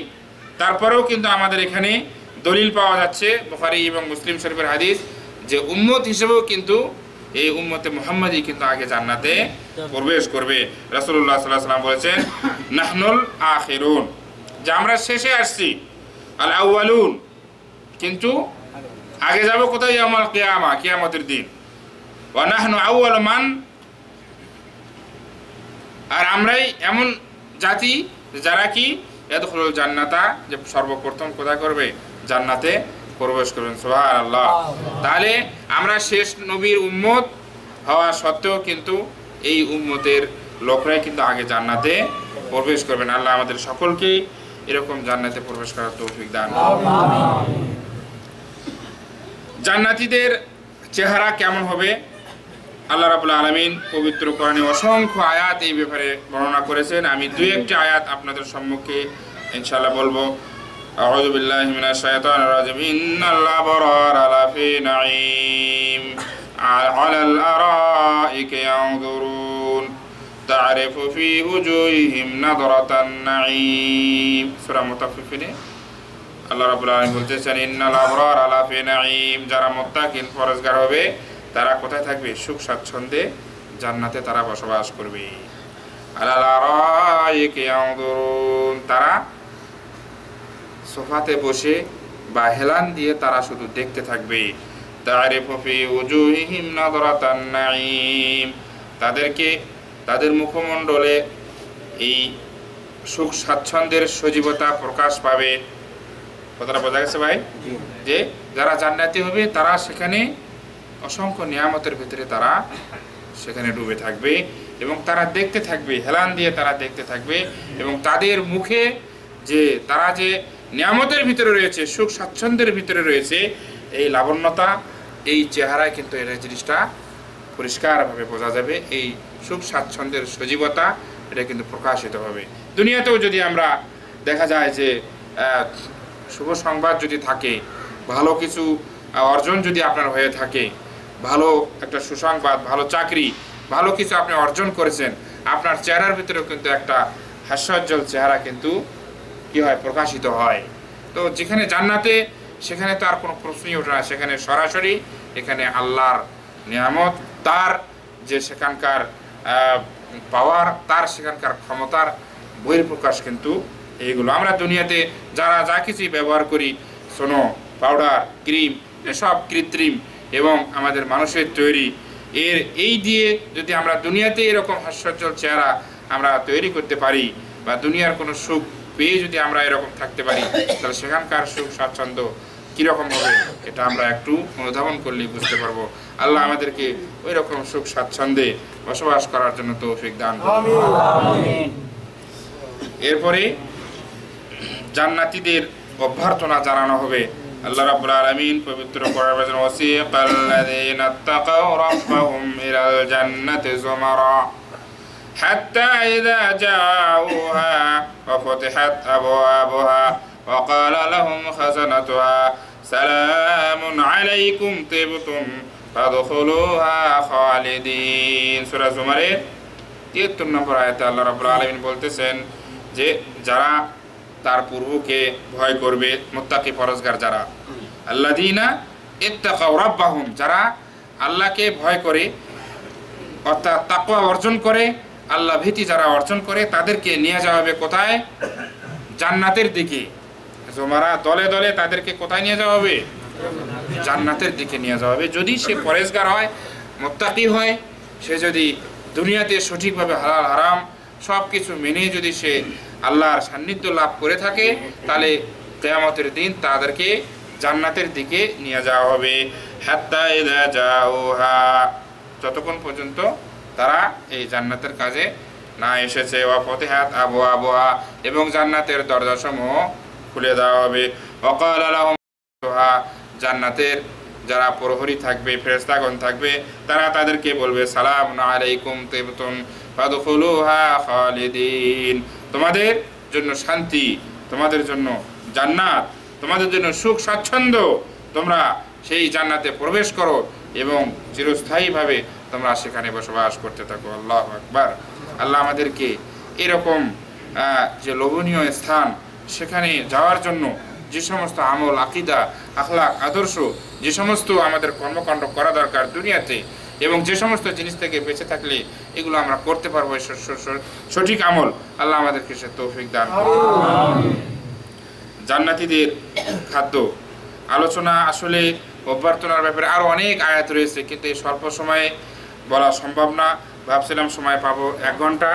তারপরেও কিন্তু আমাদের এখানে দলিল পাওয়া যাচ্ছে বুখারী এবং মুসলিম শরীফের হাদিস যে উম্মত হিসেবেও কিন্তু এই উম্মতে মুহাম্মাদি কিন্তু আগে জান্নাতে প্রবেশ করবে। রাসূলুল্লাহ সাল্লাল্লাহু আলাইহি ওয়াসাল্লাম বলেছেন নাহনুল আখিরুন, যে আমরা শেষে আসছি, আল আউয়ালুন, কিন্তু আগে যাব কোথায়? ইয়াউমুল কিয়ামা, কিয়ামতের দিন। ওয়া নাহনু আউয়ালু মান, আর আমরাই এমন জাতি যারা কি ইয়াদখুলুল জান্নাতা, যে সর্বপ্রথম কোথায় করবে? জান্নাতে প্রবেশ করবেন। সুবহানাল্লাহ। তাহলে আমরা শেষ নবীর উম্মত হওয়া সত্ত্বেও কিন্তু এই উম্মতের লোকরাই কিন্তু আগে জান্নাতে প্রবেশ করবেন। আল্লাহ আমাদের সকলকে এরকম জান্নাতে প্রবেশ করার তৌফিক দান করুন। জান্নাতীদের চেহারা কেমন হবে? আল্লাহ রাব্বুল আলামিন পবিত্র কোরআনে অসংখ্য আয়াত এই ব্যাপারে বর্ণনা করেছেন। আমি দুই একটি আয়াত আপনাদের সম্মুখে ইনশাআল্লাহ বলবো। আউযু বিল্লাহি মিনাশ শাইতানির রাজিম। ইন্নাল আবরারা লাফি নাঈম আলাল আরাইকি ইয়ানজুরুন তা'রিফু ফি উজুহিহিম নাদরাতান নাঈম। সূরা মুতাফফিফিনে আল্লাহ রাব্বুল আলামিন বলতেছেন ইন্নাল আবরারা লাফি নাঈম, যারা মুত্তাকিন পরহেজগার হবে তারা কোথায় থাকবে? সুখ স্বাচ্ছন্দ্যে জান্নাতে তারা বসবাস করবে। আলাল আরাইকি ইয়ানজুরুন, তারা সোফাতে বসে বা হেলান দিয়ে তারা শুধু দেখতে থাকবে। তা'রিফু ফি উজুহিহিম নাদরাতান নাঈম, তাদেরকে তাদের মুখমণ্ডলে এই সুখ স্বাচ্ছন্দ্যের সজীবতা প্রকাশ পাবে। কথাটা বোঝা গেছে ভাই? যে যারা জান্নাতি হবে তারা সেখানে অসংখ্য নিয়ামতের ভিতরে তারা সেখানে ডুবে থাকবে এবং তারা দেখতে থাকবে, হেলান দিয়ে তারা দেখতে থাকবে এবং তাদের মুখে যে তারা যে নিয়ামতের ভিতরে রয়েছে, সুখ স্বাচ্ছন্দ্যের ভিতরে রয়েছে, এই লাবণ্যতা, এই চেহারায় কিন্তু এই জিনিসটা পরিষ্কারভাবে বোঝা যাবে। এই সুখ স্বাচ্ছন্দ্যের সজীবতা এটা কিন্তু প্রকাশিত হবে। দুনিয়াতেও যদি আমরা দেখা যায় যে শুভ সংবাদ যদি থাকে, ভালো কিছু অর্জন যদি আপনার হয়ে থাকে, ভালো একটা সুসংবাদ, ভালো চাকরি, ভালো কিছু আপনি অর্জন করেছেন, আপনার চেহারার ভিতরেও কিন্তু একটা হাস্যোজ্জ্বল চেহারা কিন্তু কি হয়, প্রকাশিত হয়। তো যেখানে জান্নাতে সেখানে তো আর কোনো প্রশ্নই ওঠে না, সেখানে সরাসরি এখানে আল্লাহর নিয়ামত, তার যে সেখানকার পাওয়ার, তার সেখানকার ক্ষমতার বহিঃপ্রকাশ কিন্তু এইগুলো। আমরা দুনিয়াতে যারা যা কিছুই ব্যবহার করি, সোনো, পাউডার, ক্রিম, এসব কৃত্রিম এবং আমাদের মানুষের তৈরি, এই দিয়ে যদি আমরা দুনিয়াতে এরকম হাস্যোজ্জ্বল চেহারা আমরা তৈরি করতে পারি বা দুনিয়ার কোনো সুখ পেয়ে যদি আমরা এরকম থাকতে পারি, তাহলে সেখানকার সুখ স্বাচ্ছন্দ্য কীরকম হবে এটা আমরা একটু অনুধাবন করলেই বুঝতে পারবো। আল্লাহ আমাদেরকে ওই রকম সুখ স্বাচ্ছন্দ্যে বসবাস করার জন্য তৌফিক দান করুন। এরপরে জান্নাতীদের অভ্যর্থনা জানানো হবে। আল্লাহ রাব্বুল আলামিন পবিত্র কোরআনে বলেন, ওয়াসিকাল্লাযীনা তাকাউ রাব্বাহুম ইলাল জান্নাতি যুমারা হাত্তা ইযা জাউহা ওয়া ফুতিহাত আবওয়াবুহা ওয়া ক্বালা লাহুম খাযানাতুহা সালামুন আলাইকুম তিবতুম ফাদখুলুহা খালিদিন। সূরা যুমারের 73 নম্বর আয়াতে আল্লাহ রাব্বুল আলামিন বলতেছেন যে যারা তার পূর্বকে ভয় করবে, মুত্তাকি পরহেজগার যারা, আল্লাযীনা ইত্তাকাউ রাব্বাহুম, যারা আল্লাহকে ভয় করে অর্থাৎ তাকওয়া অর্জন করে, আল্লাহ ভীতি যারা অর্জন করে, তাদেরকে নিয়ে যাওয়া হবে কোথায়? জান্নাতের দিকে। জুমারা দলে দলে তাদেরকে কোথায় নিয়ে যাওয়া হবে? জান্নাতের দিকে নিয়ে যাওয়া হবে। যদি সে পরহেজগার হয়, মুত্তাকি হয়, সে যদি দুনিয়াতে সঠিকভাবে হালাল হারাম সব কিছু মেনে যদি সে আল্লাহর সান্নিধ্য লাভ করে থাকে, তাহলে কিয়ামতের দিন তাদেরকে জান্নাতের দিকে নিয়ে যাওয়া হবে। হাত্তা ইযা জাউহা, যতক্ষণ পর্যন্ত তারা এই জান্নাতের কাজে না এসেছে। ওয়া ফুতিহাত আবওয়াবুহা, এবং জান্নাতের দরজাসমূহ খুলে দেওয়া হবে। ওয়া ক্বালা লাহুম, জান্নাতের যারা প্রহরী থাকবে, ফেরেশতাগণ থাকবে, তারা তাদেরকে বলবে, সালামুন আলাইকুম তিবতুম ফাদখুলুহা খালিদিন, তোমাদের জন্য শান্তি, তোমাদের জন্য জান্নাত, তোমাদের জন্য সুখ স্বাচ্ছন্দ্য, তোমরা সেই জান্নাতে প্রবেশ করো এবং চিরস্থায়ীভাবে তোমরা সেখানে বসবাস করতে থাকো। আল্লাহু আকবার। আল্লাহ আমাদেরকে এরকম যে লোভনীয় স্থান, সেখানে যাওয়ার জন্য যে সমস্ত আমল, আকীদা, আখলাক, আদর্শ, যে সমস্ত আমাদের কর্মকাণ্ড করা দরকার দুনিয়াতে, এবং যে সমস্ত জিনিস থেকে বেঁচে থাকলে এগুলো আমরা করতে পারবো, সঠিক আমল, আল্লাহ আমাদেরকে সে তৌফিক দান করুন। জান্নাতীদের খাদ্য আলোচনা, আসলে অভ্যর্থনার ব্যাপারে আরও অনেক আয়াত রয়েছে, কিন্তু এই স্বল্প সময়ে বলা সম্ভব না। ভাবছিলাম সময় পাবো 1 ঘন্টা,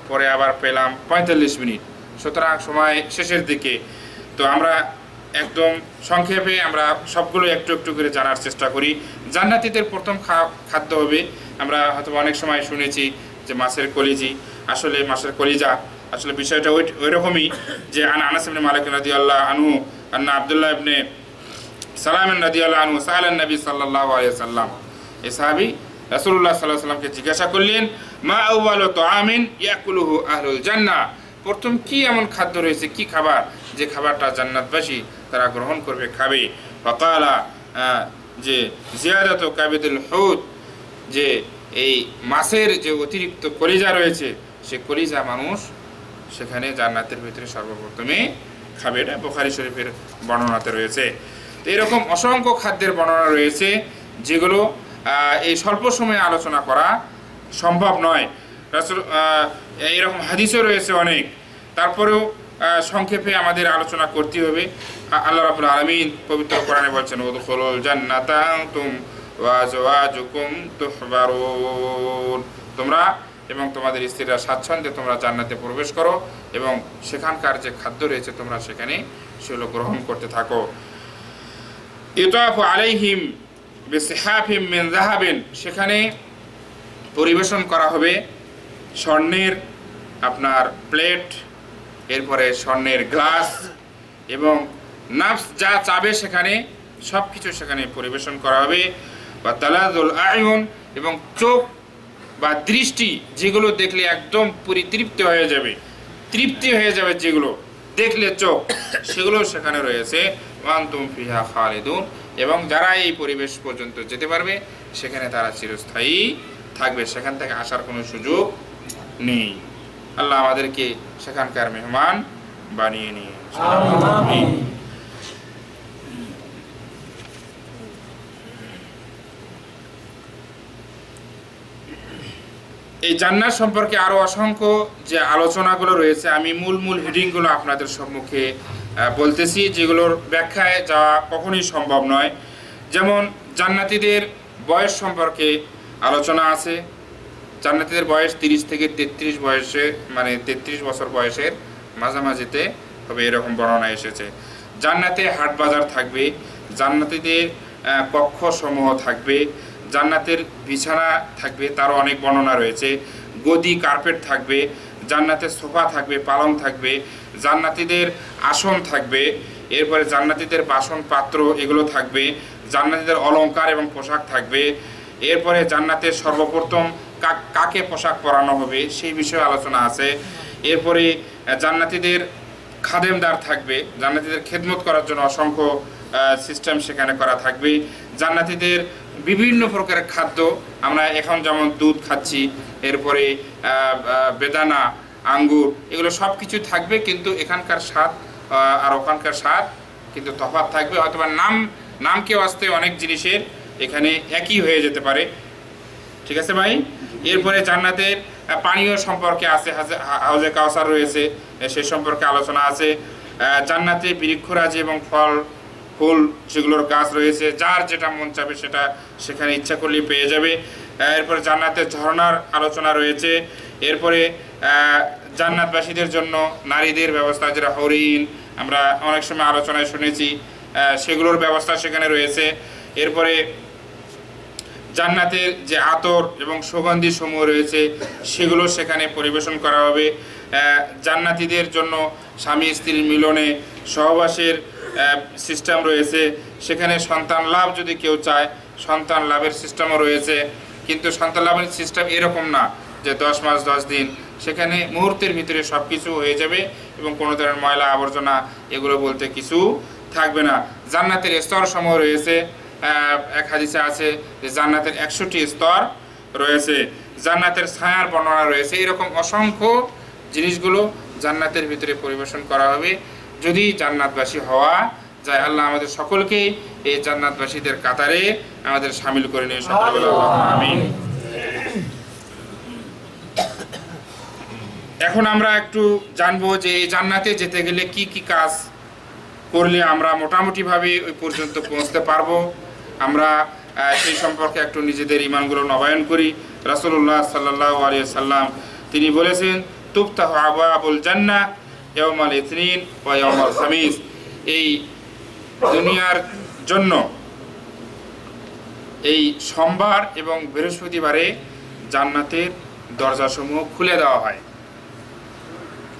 পরে আবার পেলাম 45 মিনিট, সুতরাং সময় শেষের দিকে। তো আমরা একদম সংক্ষেপে আমরা সবগুলো একটু একটু করে জানার চেষ্টা করি। জান্নাতীদের প্রথম খাদ্য হবে, আমরা হয়তো অনেক সময় শুনেছি যে মাছের কলিজি, আসলে মাছের কলিজা, আসলে বিষয়টা ওই রকমই যে আনাস ইবনে মালিক রাদিয়াল্লাহু আনহু আন্না আব্দুল্লাহ ইবনে সালাম রাদিয়াল্লাহু আনহু সাআলান নবী সাল্লাল্লাহু আলাইহি ওয়াসাল্লাম, এই সাহাবী রাসূলুল্লাহ সাল্লাল্লাহু আলাইহি ওয়াসাল্লামকে জিজ্ঞাসা করলেন, মা আউয়ালু তুআমিন ইয়াকুলুহু আহলুল জান্নাহ, প্রথম কি এমন খাদ্য রয়েছে, কি খাবার, যে খাবারটা জান্নাতবাসী তারা গ্রহণ করবে, খাবে। ফাকালা, যে জিয়াদাতু কাবিদুল হুত, যে এই মাছের যে অতিরিক্ত কলিজা রয়েছে, সে কলিজা মানুষ সেখানে জান্নাতের ভিতরে সর্বপ্রথমে খাবে। এটা বুখারী শরীফের বর্ণনাতে রয়েছে। তো এরকম অসংখ্য খাদ্যের বর্ণনা রয়েছে যেগুলো এই স্বল্প সময়ে আলোচনা করা সম্ভব নয়। রাসূল এরকম হাদিসও রয়েছে অনেক, তারপরেও সংক্ষেপে আমাদের আলোচনা করতে হবে। আল্লাহ রাব্বুল আলামিন পবিত্র কোরআনে বলছেন, উদখুলুল জান্নাতা আনতুম ওয়া আজওয়াজুকুম তুহবারুন, তোমরা এবং তোমাদের স্ত্রীরা স্বাচ্ছন্দ্যে তোমরা জান্নাতে প্রবেশ করো এবং সেখানকার যে খাদ্য রয়েছে তোমরা সেখানে সেগুলো গ্রহণ করতে থাকো। ইউতাফু আলাইহিম বিসিহাফিম মিন যাহাবিন, সেখানে পরিবেশন করা হবে স্বর্ণের আপনার প্লেট, এরপরে স্বর্ণের গ্লাস, এবং নাফস যা চাবে সেখানে সব কিছু সেখানে পরিবেশন করা হবে। বা তালাদুল আয়ুন, এবং চোখ বা দৃষ্টি যেগুলো দেখলে একদম পরিতৃপ্তি হয়ে যাবে, তৃপ্তি হয়ে যাবে যেগুলো দেখলে চোখ, সেগুলো সেখানে রয়েছে। ওয়ান্তুম ফিহা খালিদুন, এবং যারা এই পরিবেশ পর্যন্ত যেতে পারবে সেখানে তারা চিরস্থায়ী থাকবে, সেখান থেকে আসার কোনো সুযোগ নেই। আল্লাহ আমাদেরকে সেখানকার মেহমান বানিয়ে নিয়ে আমিন। এই জান্নাত সম্পর্কে আরো অসংখ্য যে আলোচনাগুলো রয়েছে, আমি মূল হেডিংগুলো আপনাদের সম্মুখে বলতেছি, যেগুলোর ব্যাখ্যায় যাওয়া কখনোই সম্ভব নয়। যেমন জান্নাতীদের বয়স সম্পর্কে আলোচনা আছে। জান্নাতীদের বয়স 30 থেকে 33 বয়সে, মানে 33 বছর বয়সের মাঝামাঝিতে হবে, এরকম বর্ণনা এসেছে। জান্নাতে হাট বাজার থাকবে, জান্নাতীদের কক্ষ সমূহ থাকবে, জান্নাতের বিছানা থাকবে, তারও অনেক বর্ণনা রয়েছে। গদি কার্পেট থাকবে, জান্নাতের সোফা থাকবে, পালং থাকবে, জান্নাতীদের আসন থাকবে, এরপরে জান্নাতীদের বাসন পাত্র এগুলো থাকবে, জান্নাতীদের অলংকার এবং পোশাক থাকবে। এরপরে জান্নাতের সর্বপ্রথম কাকে পোশাক পরানো হবে সেই বিষয়ে আলোচনা আছে। এরপরে জান্নাতীদের খাদেমদার থাকবে, জান্নাতীদের খেদমত করার জন্য অসংখ্য সিস্টেম সেখানে করা থাকবে। জান্নাতীদের বিভিন্ন প্রকারের খাদ্য, আমরা এখন যেমন দুধ খাচ্ছি, এরপরে বেদানা, আঙ্গুর, এগুলো সব কিছু থাকবে, কিন্তু এখানকার স্বাদ আর ওখানকার স্বাদ কিন্তু তফাৎ থাকবে। হয়তোবা নামকে আসতে অনেক জিনিসের এখানে একই হয়ে যেতে পারে, ঠিক আছে ভাই। এরপরে জান্নাতের পানীয় সম্পর্কে আছে, হাউজে কাউসার রয়েছে, সে সম্পর্কে আলোচনা আছে। জান্নাতে বৃক্ষরাজি এবং ফল ফুল সেগুলোর গাছ রয়েছে, যার যেটা মন চাবে সেটা সেখানে ইচ্ছা করলেই পেয়ে যাবে। এরপরে জান্নাতের ঝর্ণার আলোচনা রয়েছে। এরপরে জান্নাতবাসীদের জন্য নারীদের ব্যবস্থা, যেটা হরিণ আমরা অনেক সময় আলোচনায় শুনেছি, সেগুলোর ব্যবস্থা সেখানে রয়েছে। এরপরে জান্নাতের যে আতর এবং সুগন্ধি সমূহ রয়েছে সেগুলো সেখানে পরিবেশন করা হবে। জান্নাতীদের জন্য স্বামী স্ত্রীর মিলনে সহবাসের সিস্টেম রয়েছে, সেখানে সন্তান লাভ যদি কেউ চায় সন্তান লাভের সিস্টেমও রয়েছে, কিন্তু সন্তান লাভের সিস্টেম এরকম না যে 10 মাস 10 দিন, সেখানে মুহূর্তের ভিতরে সব কিছু হয়ে যাবে এবং কোনো ধরনের ময়লা আবর্জনা এগুলো বলতে কিছু থাকবে না। জান্নাতের স্তর সমূহ রয়েছে, এক হাদিসে আছে যে জান্নাতের 100টি স্তর রয়েছে, জান্নাতের ছায়ার বর্ণনা রয়েছে। এরকম অসংখ্য জিনিসগুলো জান্নাতের ভিতরে পরিবেশন করা হবে যদি জান্নাতবাসী হওয়া যায়। আল্লাহ আমাদের সকলকে এই জান্নাতবাসীদের কাতারে আমাদের শামিল করে নিয়ে সকলে বলে আমিন। এখন আমরা একটু জানবো যে এই জান্নাতে যেতে গেলে কি কি কাজ করলে আমরা মোটামুটিভাবে ওই পর্যন্ত পৌঁছতে পারবো। আমরা সেই সম্পর্কে একটু নিজেদের ঈমানগুলো নবায়ন করি। রাসূলুল্লাহ সাল্লাল্লাহু আলাইহি সাল্লাম তিনি বলেছেন, তুফতাহু আবওয়াবুল জান্নাহ ইয়াওমাল ইসনিন ওয়া ইয়াওমাল খামিস। এই দুনিয়ার জন্য এই সোমবার এবং বৃহস্পতিবারে জান্নাতের দরজাসমূহ খুলে দেওয়া হয়।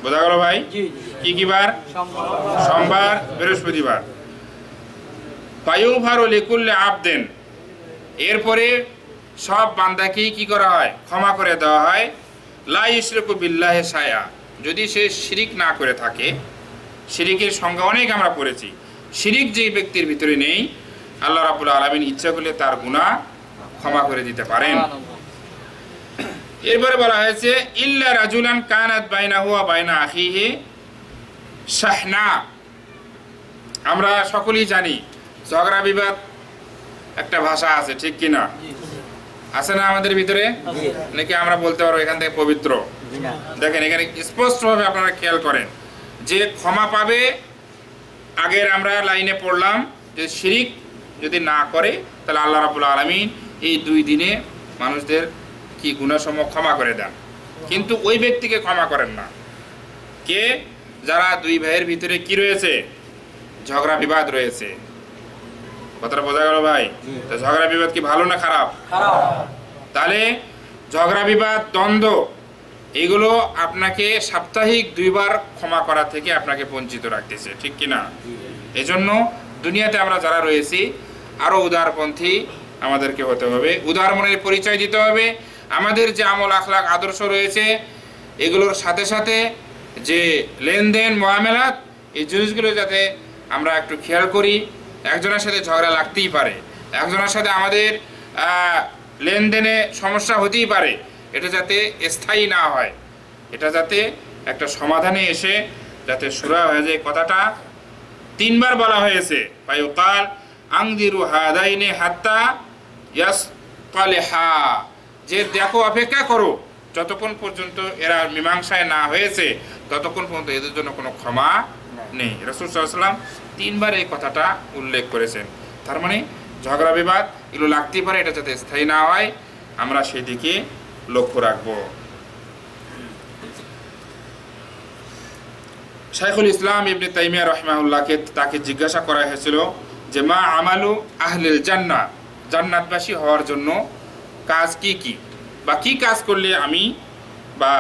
বোঝা গেল ভাই? কি কি বার? সোমবার, বৃহস্পতিবার। ফায়ুগফারু লিকুল্লি আবদিন, এরপরে সব বান্দাকেই কি করা হয়? ক্ষমা করে দেওয়া হয়। লা ইউশরিকু বিল্লাহি শাইআ, যদি সে শিরিক না করে থাকে। শিরিকের সংজ্ঞা অনেক আমরা পড়েছি। শিরিক যে ব্যক্তির ভিতরে নেই, আল্লাহ রাব্বুল আলামিন ইচ্ছা করলে তার গুনাহ ক্ষমা করে দিতে পারেন। এরপরে বলা হয়েছে ইল্লা রাজুলান কানাত বাইনাহু ওয়া বাইনা আখিহি শাহনা। আমরা সকলেই জানি ঝগড়া বিবাদ একটা ভাষা আছে, ঠিক কিনা? আছে না আমাদের ভিতরে? নাকি আমরা বলতে পারবো এখান থেকে পবিত্র? দেখেন এখানে স্পষ্টভাবে আপনারা খেয়াল করেন যে ক্ষমা পাবে। আগের আমরা লাইনে পড়লাম যে শিরিক যদি না করে তাহলে আল্লাহ রাব্বুল আলামিন এই 2 দিনে মানুষদের কি গুনাহসমূহ ক্ষমা করে দেন, কিন্তু ওই ব্যক্তিকে ক্ষমা করেন না। কে? যারা 2 ভাইয়ের ভিতরে কি রয়েছে? ঝগড়া বিবাদ রয়েছে। কথাটা বোঝা গেল ভাই? তো ঝগড়া বিবাদ কি ভালো না খারাপ? তাহলে ঝগড়া বিবাদ দ্বন্দ্ব এগুলো আপনাকে সাপ্তাহিক 2 বার ক্ষমা করা থেকে আপনাকে বঞ্চিত রাখতেছে, ঠিক কিনা? এজন্য দুনিয়াতে আমরা যারা রয়েছি আরও উদারপন্থী আমাদেরকে হতে হবে, উদার মনের পরিচয় দিতে হবে। আমাদের যে আমল আখলাক আদর্শ রয়েছে এগুলোর সাথে সাথে যে লেনদেন মুআমালাত এই জিনিসগুলো যাতে আমরা একটু খেয়াল করি। একজনের সাথে ঝগড়া লাগতেই পারে, একজনের সাথে আমাদের লেনদেনে সমস্যা হতেই পারে, এটা যাতে স্থায়ী না হয়, এটা যাতে একটা সমাধানে এসে যাতে সুরা হয়ে যায়। কথাটা 3 বার বলা হয়েছে, ফায়ুকাল আনদিরু হাদাইনি হাত্তা ইয়াসতালিহা, যে দেখো অপেক্ষা করো যতক্ষণ পর্যন্ত এরা মীমাংসায় না হয়েছে ততক্ষণ পর্যন্ত এদের জন্য কোনো ক্ষমা নেই। রাসূল সাল্লাল্লাহু আলাইহি ওয়াসাল্লাম 3 বার এই কথাটা উল্লেখ করেছেন। তার মানে ঝগড়া বিবাদ এগুলো লাগতেই পারে, এটা যাতে স্থায়ী না হয় আমরা সেদিকে লক্ষ্য রাখবো। শাইখুল ইসলাম ইবনে তাইমিয়া রাহিমাহুল্লাহকে তাকে জিজ্ঞাসা করা হয়েছিল যে মা আমালু আহলিল জান্নাহ, জান্নাতবাসী হওয়ার জন্য কাজ কি কি, বা কি কাজ করলে আমি বা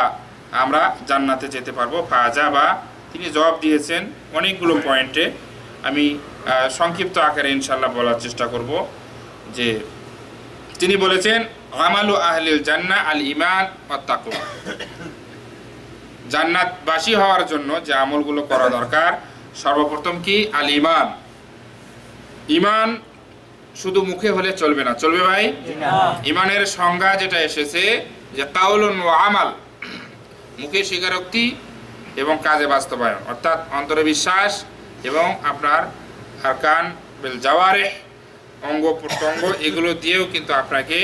আমরা জান্নাতে যেতে পারবো। ফাজা বা তিনি জবাব দিয়েছেন অনেকগুলো পয়েন্টে, আমি সংক্ষিপ্ত আকারে ইনশাআল্লাহ বলার চেষ্টা করব। যে তিনি বলেছেন আমালু আহলিল জান্নাহ আল ঈমান ওয়াত তাকওয়া, জান্নাতবাসী হওয়ার জন্য যে আমলগুলো করা দরকার সর্বপ্রথম কি আল ঈমান। ঈমান শুধু মুখে হলে চলবে না, চলবে ভাই? ঈমানের সংজ্ঞা যেটা এসেছে যে কাউলুন ওয়া আমাল, মুখে স্বীকারোক্তি এবং কাজে বাস্তবায়ন, অর্থাৎ অন্তরে বিশ্বাস এবং আপনার আরকান বিল জাওয়ারিহ অঙ্গ প্রত্যঙ্গ এগুলো দিয়েও কিন্তু আপনাকে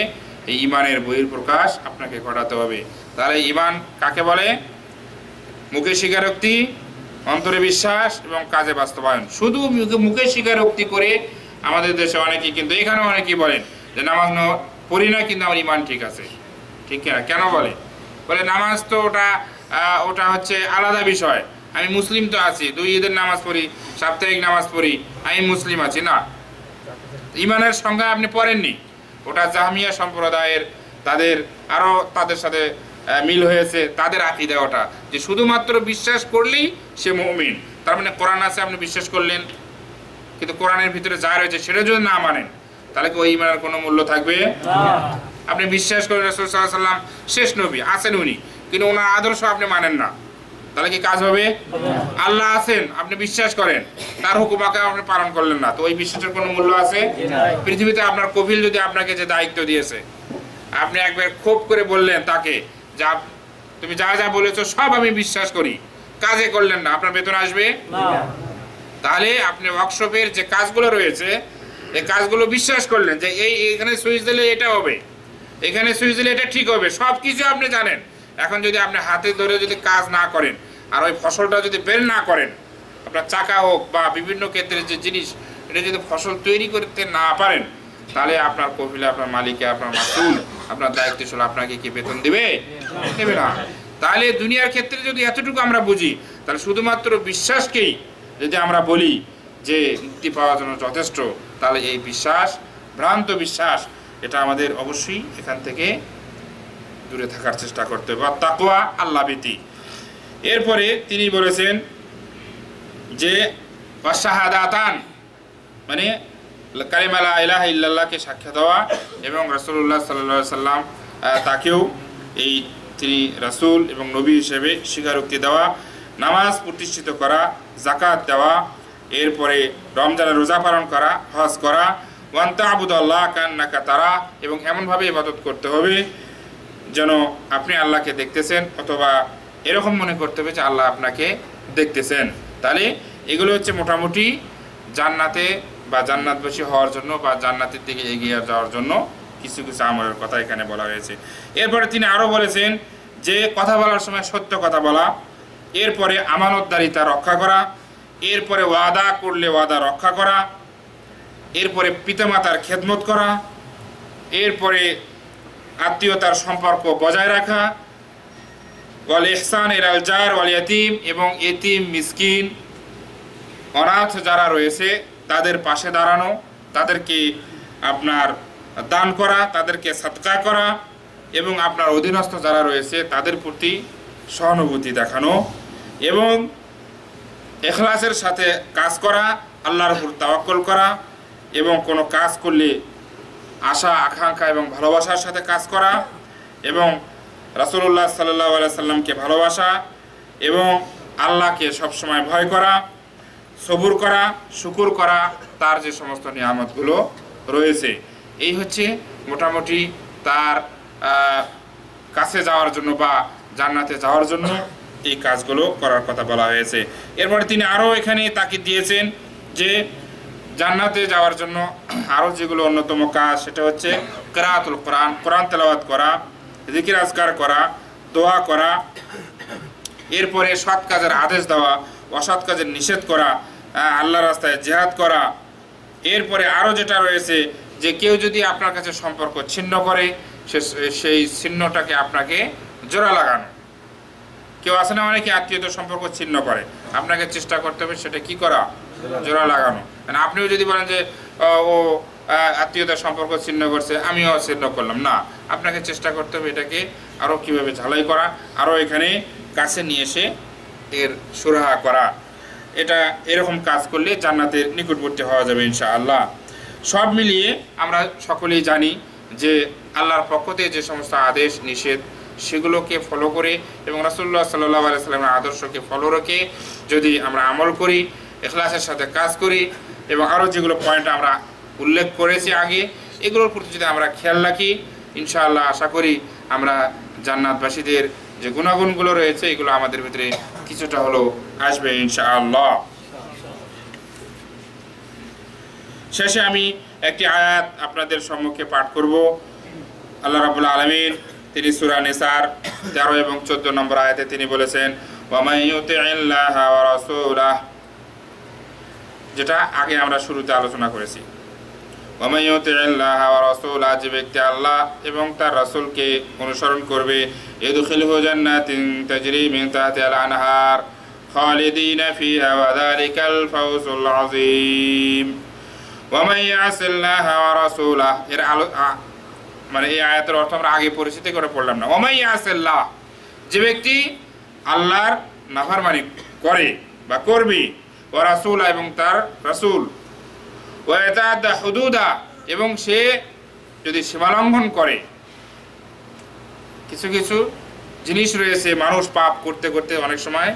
এই ঈমানের বহিঃপ্রকাশ আপনাকে ঘটাতে হবে। তাহলে ঈমান কাকে বলে? মুখে স্বীকারোক্তি, অন্তরে বিশ্বাস এবং কাজে বাস্তবায়ন। শুধু মুখে স্বীকারোক্তি করে আমাদের দেশে অনেকেই কিন্তু, এখানে অনেকেই বলেন যে নামাজ পড়ি না কিন্তু আমার ঈমান ঠিক আছে, ঠিক না? কেন বলে? বলে নামাজ তো ওটা হচ্ছে আলাদা বিষয়, আমি মুসলিম তো আছি, 2 ঈদের নামাজ পড়ি, সাপ্তাহিক নামাজ পড়ি, আমি মুসলিম আছি। না, ঈমানের সংজ্ঞা আপনি পড়েননি, ওটা জাহমিয়া সম্প্রদায়ের তাদের সাথে মিল হয়েছে, তাদের আকীদা ওটা, যে শুধুমাত্র বিশ্বাস করলেই সে মুমিন। তার মানে কোরআন আছে আপনি বিশ্বাস করলেন, কিন্তু কোরআনের ভিতরে যা রয়েছে সেটা যদি না মানেন তাহলে কি ওই ঈমানের কোনো মূল্য থাকবে? আপনি বিশ্বাস করেন রাসূল সাল্লাল্লাহু আলাইহি ওয়াসাল্লাম শেষ নবী, আছেন উনি, কিন্তু ওনার আদর্শ আপনি মানেন না, তাহলে কি কাজ হবে? আল্লাহ আছেন আপনি বিশ্বাস করেন, তার হুকুমাকে আপনি পালন করলেন না, তো ওই বিশ্বাসের কোনো মূল্য আছে? পৃথিবীতে আপনার কফিল যদি আপনাকে যে দায়িত্ব দিয়েছে, আপনি একবার খুব করে বললেন তাকে যা তুমি যা যা বলেছো সব আমি বিশ্বাস করি, কাজে করলেন না, আপনার বেতন আসবে? তাহলে আপনি ওয়ার্কশপের যে কাজগুলো রয়েছে এই কাজগুলো বিশ্বাস করলেন যে এখানে সুইচ দিলে এটা হবে, এখানে সুইচ দিলে এটা ঠিক হবে, সব কিছু আপনি জানেন। এখন যদি আপনি হাতে ধরে যদি কাজ না করেন আর ওই ফসলটা যদি বের না করেন, আপনার চাকা হোক বা বিভিন্ন ক্ষেত্রে যে জিনিস, এটা যদি ফসল তৈরি করতে না পারেন, তাহলে আপনার কফিলে আপনার মালিকে আপনার মাসুল আপনার দায়িত্বশীল আপনাকে কি বেতন দেবে? দেবে না। তাহলে দুনিয়ার ক্ষেত্রে যদি এতটুকু আমরা বুঝি, তাহলে শুধুমাত্র বিশ্বাসকেই যদি আমরা বলি যে মুক্তি পাওয়ার জন্য যথেষ্ট, তাহলে এই বিশ্বাস ভ্রান্ত বিশ্বাস, এটা আমাদের অবশ্যই এখান থেকে দূরে থাকার চেষ্টা করতে হবে। তাকওয়া আল্লাহ ভীতি। এরপরে তিনি বলেছেন যে ওয়াশাহাদাতান, মানে কালিমা লা ইলাহা ইল্লাল্লাহকে সাক্ষ্য দেওয়া এবং রাসূলুল্লাহ সাল্লাল্লাহু আলাইহি সাল্লাম তাকেও তিনি রাসূল এবং নবী হিসেবে স্বীকারোক্তি দেওয়া, নামাজ প্রতিষ্ঠিত করা, যাকাত দেওয়া, এরপরে রমজানের রোজা পালন করা, হজ করা, ওয়ান তা'বুদাল্লাহ কান্নাকা তারা, এবং এমনভাবে ইবাদত করতে হবে যেন আপনি আল্লাহকে দেখতেছেন, অথবা এরকম মনে করতে হবে যে আল্লাহ আপনাকে দেখতেছেন। তাহলে এগুলো হচ্ছে মোটামুটি জান্নাতে বা জান্নাতবাসী হওয়ার জন্য বা জান্নাতের দিকে এগিয়ে যাওয়ার জন্য কিছু কিছু আমলের কথা এখানে বলা হয়েছে। এরপরে তিনি আরও বলেছেন যে কথা বলার সময় সত্য কথা বলা, এরপরে আমানতদারিতা রক্ষা করা, এরপরে ওয়াদা করলে ওয়াদা রক্ষা করা, এরপরে পিতামাতার খেদমত করা, এরপরে আত্মীয়তার সম্পর্ক বজায় রাখা, ওয়াল ইহসান ইলাল জার ওয়াল ইয়াতীম, এবং এতিম মিসকিন অনাথ যারা রয়েছে তাদের পাশে দাঁড়ানো, তাদেরকে আপনার দান করা, তাদেরকে সাদকা করা, এবং আপনার অধীনস্থ যারা রয়েছে তাদের প্রতি সহানুভূতি দেখানো এবং ইখলাসের সাথে কাজ করা, আল্লাহর উপর তাওয়াক্কুল করা এবং কোনো কাজ করলে আশা আকাঙ্ক্ষা এবং ভালোবাসার সাথে কাজ করা এবং রাসূলুল্লাহ সাল্লাল্লাহু আলাইহি সাল্লামকে ভালোবাসা এবং আল্লাহকে সবসময় ভয় করা, সবুর করা, শুকর করা, তার যে সমস্ত নিয়ামতগুলো রয়েছে, এই হচ্ছে মোটামুটি তার কাছে যাওয়ার জন্য বা জান্নাতে যাওয়ার জন্য এই কাজগুলো করার কথা বলা হয়েছে। এরপরে তিনি আরও এখানে তাকিদ দিয়েছেন যে জান্নাতে যাওয়ার জন্য আরও যেগুলো অন্যতম কাজ সেটা হচ্ছে কিরাআতুল কোরআন, কোরআন তেলাওয়াত করা, জিকির আজকার করা, দোয়া করা, এরপরে সৎ কাজের আদেশ দেওয়া, অসৎ কাজের নিষেধ করা, আল্লাহর রাস্তায় জিহাদ করা। এরপরে আরও যেটা রয়েছে যে কেউ যদি আপনার কাছে সম্পর্ক ছিন্ন করে সেই ছিন্নটাকে আপনাকে জোড়া লাগানো। কেউ আছে না অনেকে আত্মীয়তার সম্পর্ক ছিন্ন করে, আপনাকে চেষ্টা করতে হবে সেটা কি করা, জোড়া লাগানো। মানে আপনিও যদি বলেন যে ও আত্মীয়তার সম্পর্ক ছিন্ন করছে আমিও ছিন্ন করলাম না, আপনাকে চেষ্টা করতে হবে এটাকে আরও কীভাবে ঝালাই করা, আরও এখানে কাছে নিয়ে এসে এর সুরাহা করা। এটা এরকম কাজ করলে জান্নাতের নিকটবর্তী হওয়া যাবে ইনশাআল্লাহ। সব মিলিয়ে আমরা সকলেই জানি যে আল্লাহর পক্ষ থেকে যে সমস্ত আদেশ নিষেধ সেগুলোকে ফলো করে এবং রাসূলুল্লাহ সাল্লাল্লাহু আলাইহি সাল্লামের আদর্শকে ফলো রেখে যদি আমরা আমল করি, ইখলাসের সাথে কাজ করি এবং আরও যেগুলো পয়েন্ট আমরা উল্লেখ করেছি আগে, এগুলোর প্রতি যদি আমরা খেয়াল রাখি ইনশাআল্লাহ আশা করি আমরা জান্নাতবাসীদের যে গুণাগুণগুলো রয়েছে এগুলো আমাদের ভিতরে কিছুটা হলেও আসবে ইনশাআল্লাহ। শেষে আমি একটি আয়াত আপনাদের সম্মুখে পাঠ করব। আল্লাহ রাব্বুল আলামিন তিনি সূরা নিসার 13 এবং 14 নম্বর আয়াতে তিনি বলেছেন ওয়া মান ইউতিইল্লাহা ওয়া রাসূলাহ, যেটা আগে আমরা শুরুতে আলোচনা করেছি। ওয়া মান ইউতিইল্লাহা ওয়া রাসূলাহ, যে ব্যক্তি আল্লাহ এবং তার রাসূলকে অনুসরণ করবে, ইদখিলহু জান্নাতিন তাজরি মিন তাহতিহাল আনহার খালিদিনা ফিহা ওয়া যালিকাল ফাওজুল আযীম। ওয়া মান ইয়াসিল্লাহা ওয়া রাসূলাহ, এর মানে এই আয়াতের অর্থ আমরা আগে পরিচিতি করে পড়লাম না। ওয়া মান ইয়াসিল্লাহ, যে ব্যক্তি আল্লাহর নাফরমানি করে বা করবে, ওয়া রাসূলা এবং তার রাসূল, ওয়া ইয়াতাআদ্দা হুদুদা এবং সে যদি সীমালঙ্ঘন করে। কিছু কিছু জিনিস রয়েছে মানুষ পাপ করতে করতে অনেক সময়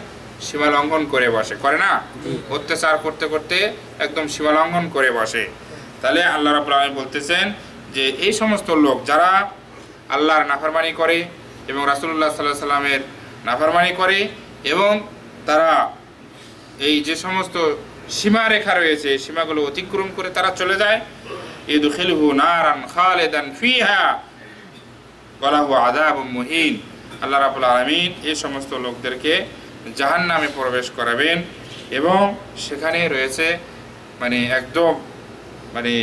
সীমালঙ্ঘন করে বসে, করে না, অত্যাচার করতে করতে একদম সীমালঙ্ঘন করে বসে। তাহলে আল্লাহ রাব্বুল আলামিন বলতেছেন যে এই সমস্ত লোক যারা আল্লাহর নাফরমানি করে এবং রাসূলুল্লাহ সাল্লাল্লাহু আলাইহি সাল্লামের নাফরমানি করে এবং তারা এই যে সমস্ত সীমারেখা রয়েছে এই সীমাগুলো অতিক্রম করে তারা চলে যায়, ইদখিলহু নারান খালিদান ফিহা ওয়া লাহু আযাবুম মুহিন। আল্লাহ রাব্বুল আলামিন এই সমস্ত লোকদেরকে জাহান্নামে প্রবেশ করাবেন এবং সেখানে রয়েছে মানে একদম মানে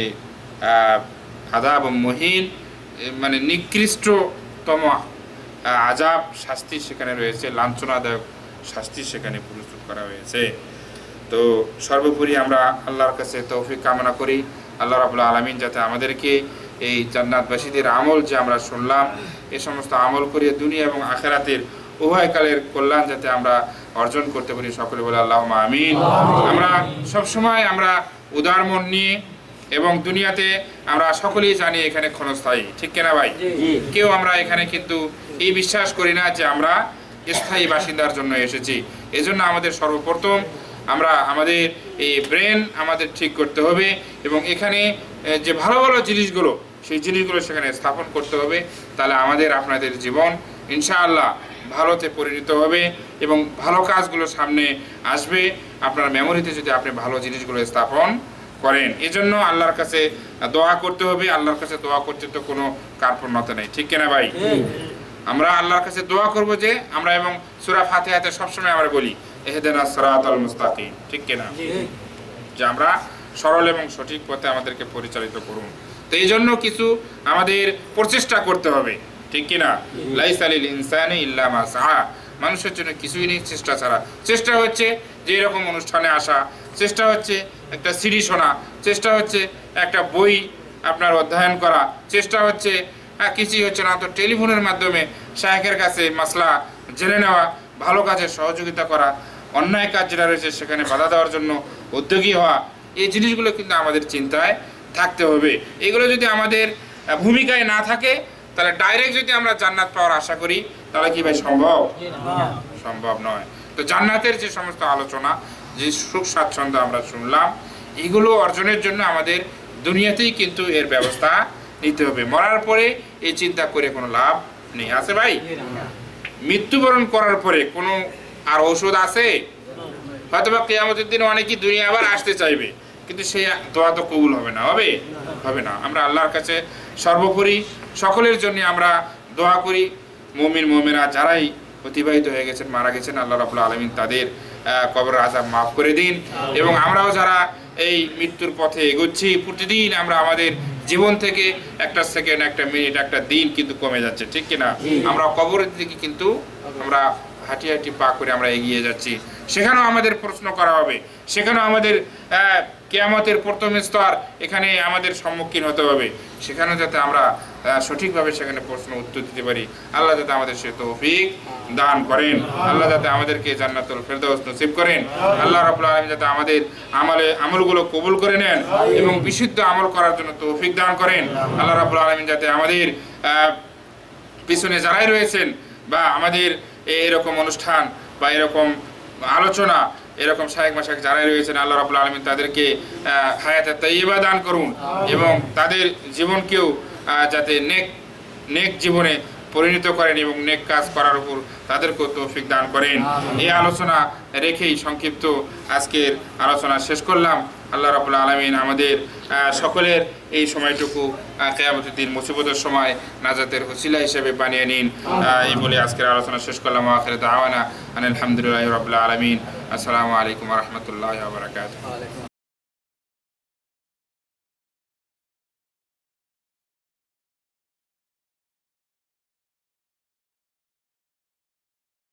আযাবুম মুহিন, মানে নিকৃষ্টতম আযাব শাস্তি সেখানে রয়েছে, লাঞ্ছনাদায়ক শাস্তি সেখানে প্রস্তুত করা হয়েছে। তো সর্বোপরি আমরা আল্লাহর কাছে তৌফিক কামনা করি আল্লাহ রাব্বুল আলামিন যাতে আমাদেরকে এই জান্নাতবাসীদের আমল যে আমরা শুনলাম এই সমস্ত আমল করিয়ে দুনিয়া এবং আখিরাতের উভয়কালের কল্যাণ যাতে আমরা অর্জন করতে পারি, সকলে বলে আল্লাহুম্মা আমিন। আমরা সবসময় আমরা উদার মন নিয়ে এবং দুনিয়াতে আমরা সকলেই জানি এখানে ক্ষণস্থায়ী, ঠিক কিনা ভাই? কেউ আমরা এখানে কিন্তু এই বিশ্বাস করি না যে আমরা স্থায়ী বাসিন্দার জন্য এসেছি। এজন্য আমাদের সর্বপ্রথম আমরা আমাদের এই ব্রেন আমাদের ঠিক করতে হবে এবং এখানে যে ভালো ভালো জিনিসগুলো সেই জিনিসগুলো সেখানে স্থাপন করতে হবে। তাহলে আমাদের আপনাদের জীবন ইনশাআল্লাহ ভালোতে পরিণত হবে এবং ভালো কাজগুলো সামনে আসবে আপনার মেমোরিতে যদি আপনি ভালো জিনিসগুলো স্থাপন করেন। এজন্য আল্লাহর কাছে দোয়া করতে হবে। আল্লাহর কাছে দোয়া করতে তো কোনো কার্পণ্যতা নেই, ঠিক কিনা ভাই? আমরা আল্লাহর কাছে দোয়া করব যে আমরা এবং সূরা ফাতিহাতে সবসময় আমরা বলি ইহদিনাস সিরাতাল মুস্তাকিম, ঠিক কিনা, যে আমরা সরল এবং সঠিক পথে আমাদেরকে পরিচালিত করুন। তো এই জন্য কিছু আমাদের প্রচেষ্টা করতে হবে, ঠিক কিনা? লাইসা লিল ইনসানি ইল্লা মা সাআ, মানুষের জন্য কিছুই নেই চেষ্টা ছাড়া। চেষ্টা হচ্ছে যে এরকম অনুষ্ঠানে আসা, চেষ্টা হচ্ছে একটা সিডি শোনা, চেষ্টা হচ্ছে একটা বই আপনার অধ্যয়ন করা, চেষ্টা হচ্ছে কিছুই হচ্ছে না, তো টেলিফোনের মাধ্যমে শায়েখের কাছে মাসলা জেনে নেওয়া, ভালো কাজে সহযোগিতা করা, অন্যায় কাজ যেটা রয়েছে সেখানে বাধা দেওয়ার জন্য উদ্যোগী হওয়া, এই জিনিসগুলো কিন্তু আমাদের চিন্তায় থাকতে হবে। এগুলো যদি আমাদের ভূমিকায় না থাকে তাহলে ডাইরেক্ট যদি আমরা জান্নাত পাওয়ার আশা করি তাহলে কি ভাই সম্ভব? সম্ভব নয়। তো জান্নাতের যে সমস্ত আলোচনা, যে সুখ স্বাচ্ছন্দ্য আমরা শুনলাম, এগুলো অর্জনের জন্য আমাদের দুনিয়াতেই কিন্তু এর ব্যবস্থা নিতে হবে। মরার পরে এই চিন্তা করে কোনো লাভ নেই, আছে ভাই? মৃত্যুবরণ করার পরে কোনো আর ঔষধ আছে? হয়তোবা কিয়ামতের দিনে অনেকেই দুনিয়া আবার আসতে চাইবে, কিন্তু সেই দোয়া তো কবুল হবে না। হবে? হবে না। আমরা আল্লাহর কাছে সর্বোপরি সকলের জন্য আমরা দোয়া করি, মুমিন মুমিনা যারাই অতিবাহিত হয়ে গেছেন, মারা গেছেন, আল্লাহ রাব্বুল আলামিন তাদের কবরের আযাব মাফ করে দিন। এবং আমরাও যারা এই মৃত্যুর পথে এগোচ্ছি, প্রতিদিন আমরা আমাদের জীবন থেকে একটা সেকেন্ড, একটা মিনিট, একটা দিন কিন্তু কমে যাচ্ছে, ঠিক কিনা? আমরা কবরের দিকে কিন্তু আমরা হাঁটি হাঁটি পা করে আমরা এগিয়ে যাচ্ছি। সেখানেও আমাদের প্রশ্ন করা হবে, সেখানেও আমাদের কিয়ামতের প্রথম স্তর, এখানে আমাদের সম্মুখীন হতে হবে। সেখানেও যাতে আমরা সঠিকভাবে সেখানে প্রশ্ন উত্তর দিতে পারি, আল্লাহ যাতে আমাদের সে তৌফিক দান করেন। আল্লাহ যাতে আমাদেরকে জান্নাতুল ফেরদাউস নসিব করেন। আল্লাহ রাব্বুল আলামিন যাতে আমাদের আমলগুলো কবুল করে নেন এবং বিশুদ্ধ আমল করার জন্য তৌফিক দান করেন। আল্লাহ রাব্বুল আলামিন যাতে আমাদের পিছনে যারাই রয়েছেন বা আমাদের এরকম অনুষ্ঠান বা এরকম আলোচনা, এরকম শায়েখ মাশায়েখ যারাই রয়েছেন, আল্লাহ রাব্বুল আলামিন তাদেরকে হায়াতে তাইয়্যিবা দান করুন এবং তাদের জীবনকেও যাতে নেক জীবনে পরিণত করেন এবং নেক কাজ করার উপর তাদেরকেও তৌফিক দান করেন। এই আলোচনা রেখেই সংক্ষিপ্ত আজকের আলোচনা শেষ করলাম। আল্লাহ রাব্বুল আলামিন আমাদের সকলের এই সময়টুকু কিয়ামতের দিন মুসিবতের সময় নাজাতের ওসিলা হিসেবে বানিয়ে নিন, এই বলে আজকের আলোচনা শেষ করলাম। আখির দাওয়ানা আলহামদুলিল্লাহি রাব্বিল আলামিন। আসসালামু আলাইকুম ওয়া রাহমাতুল্লাহি ওয়া বারাকাতুহু।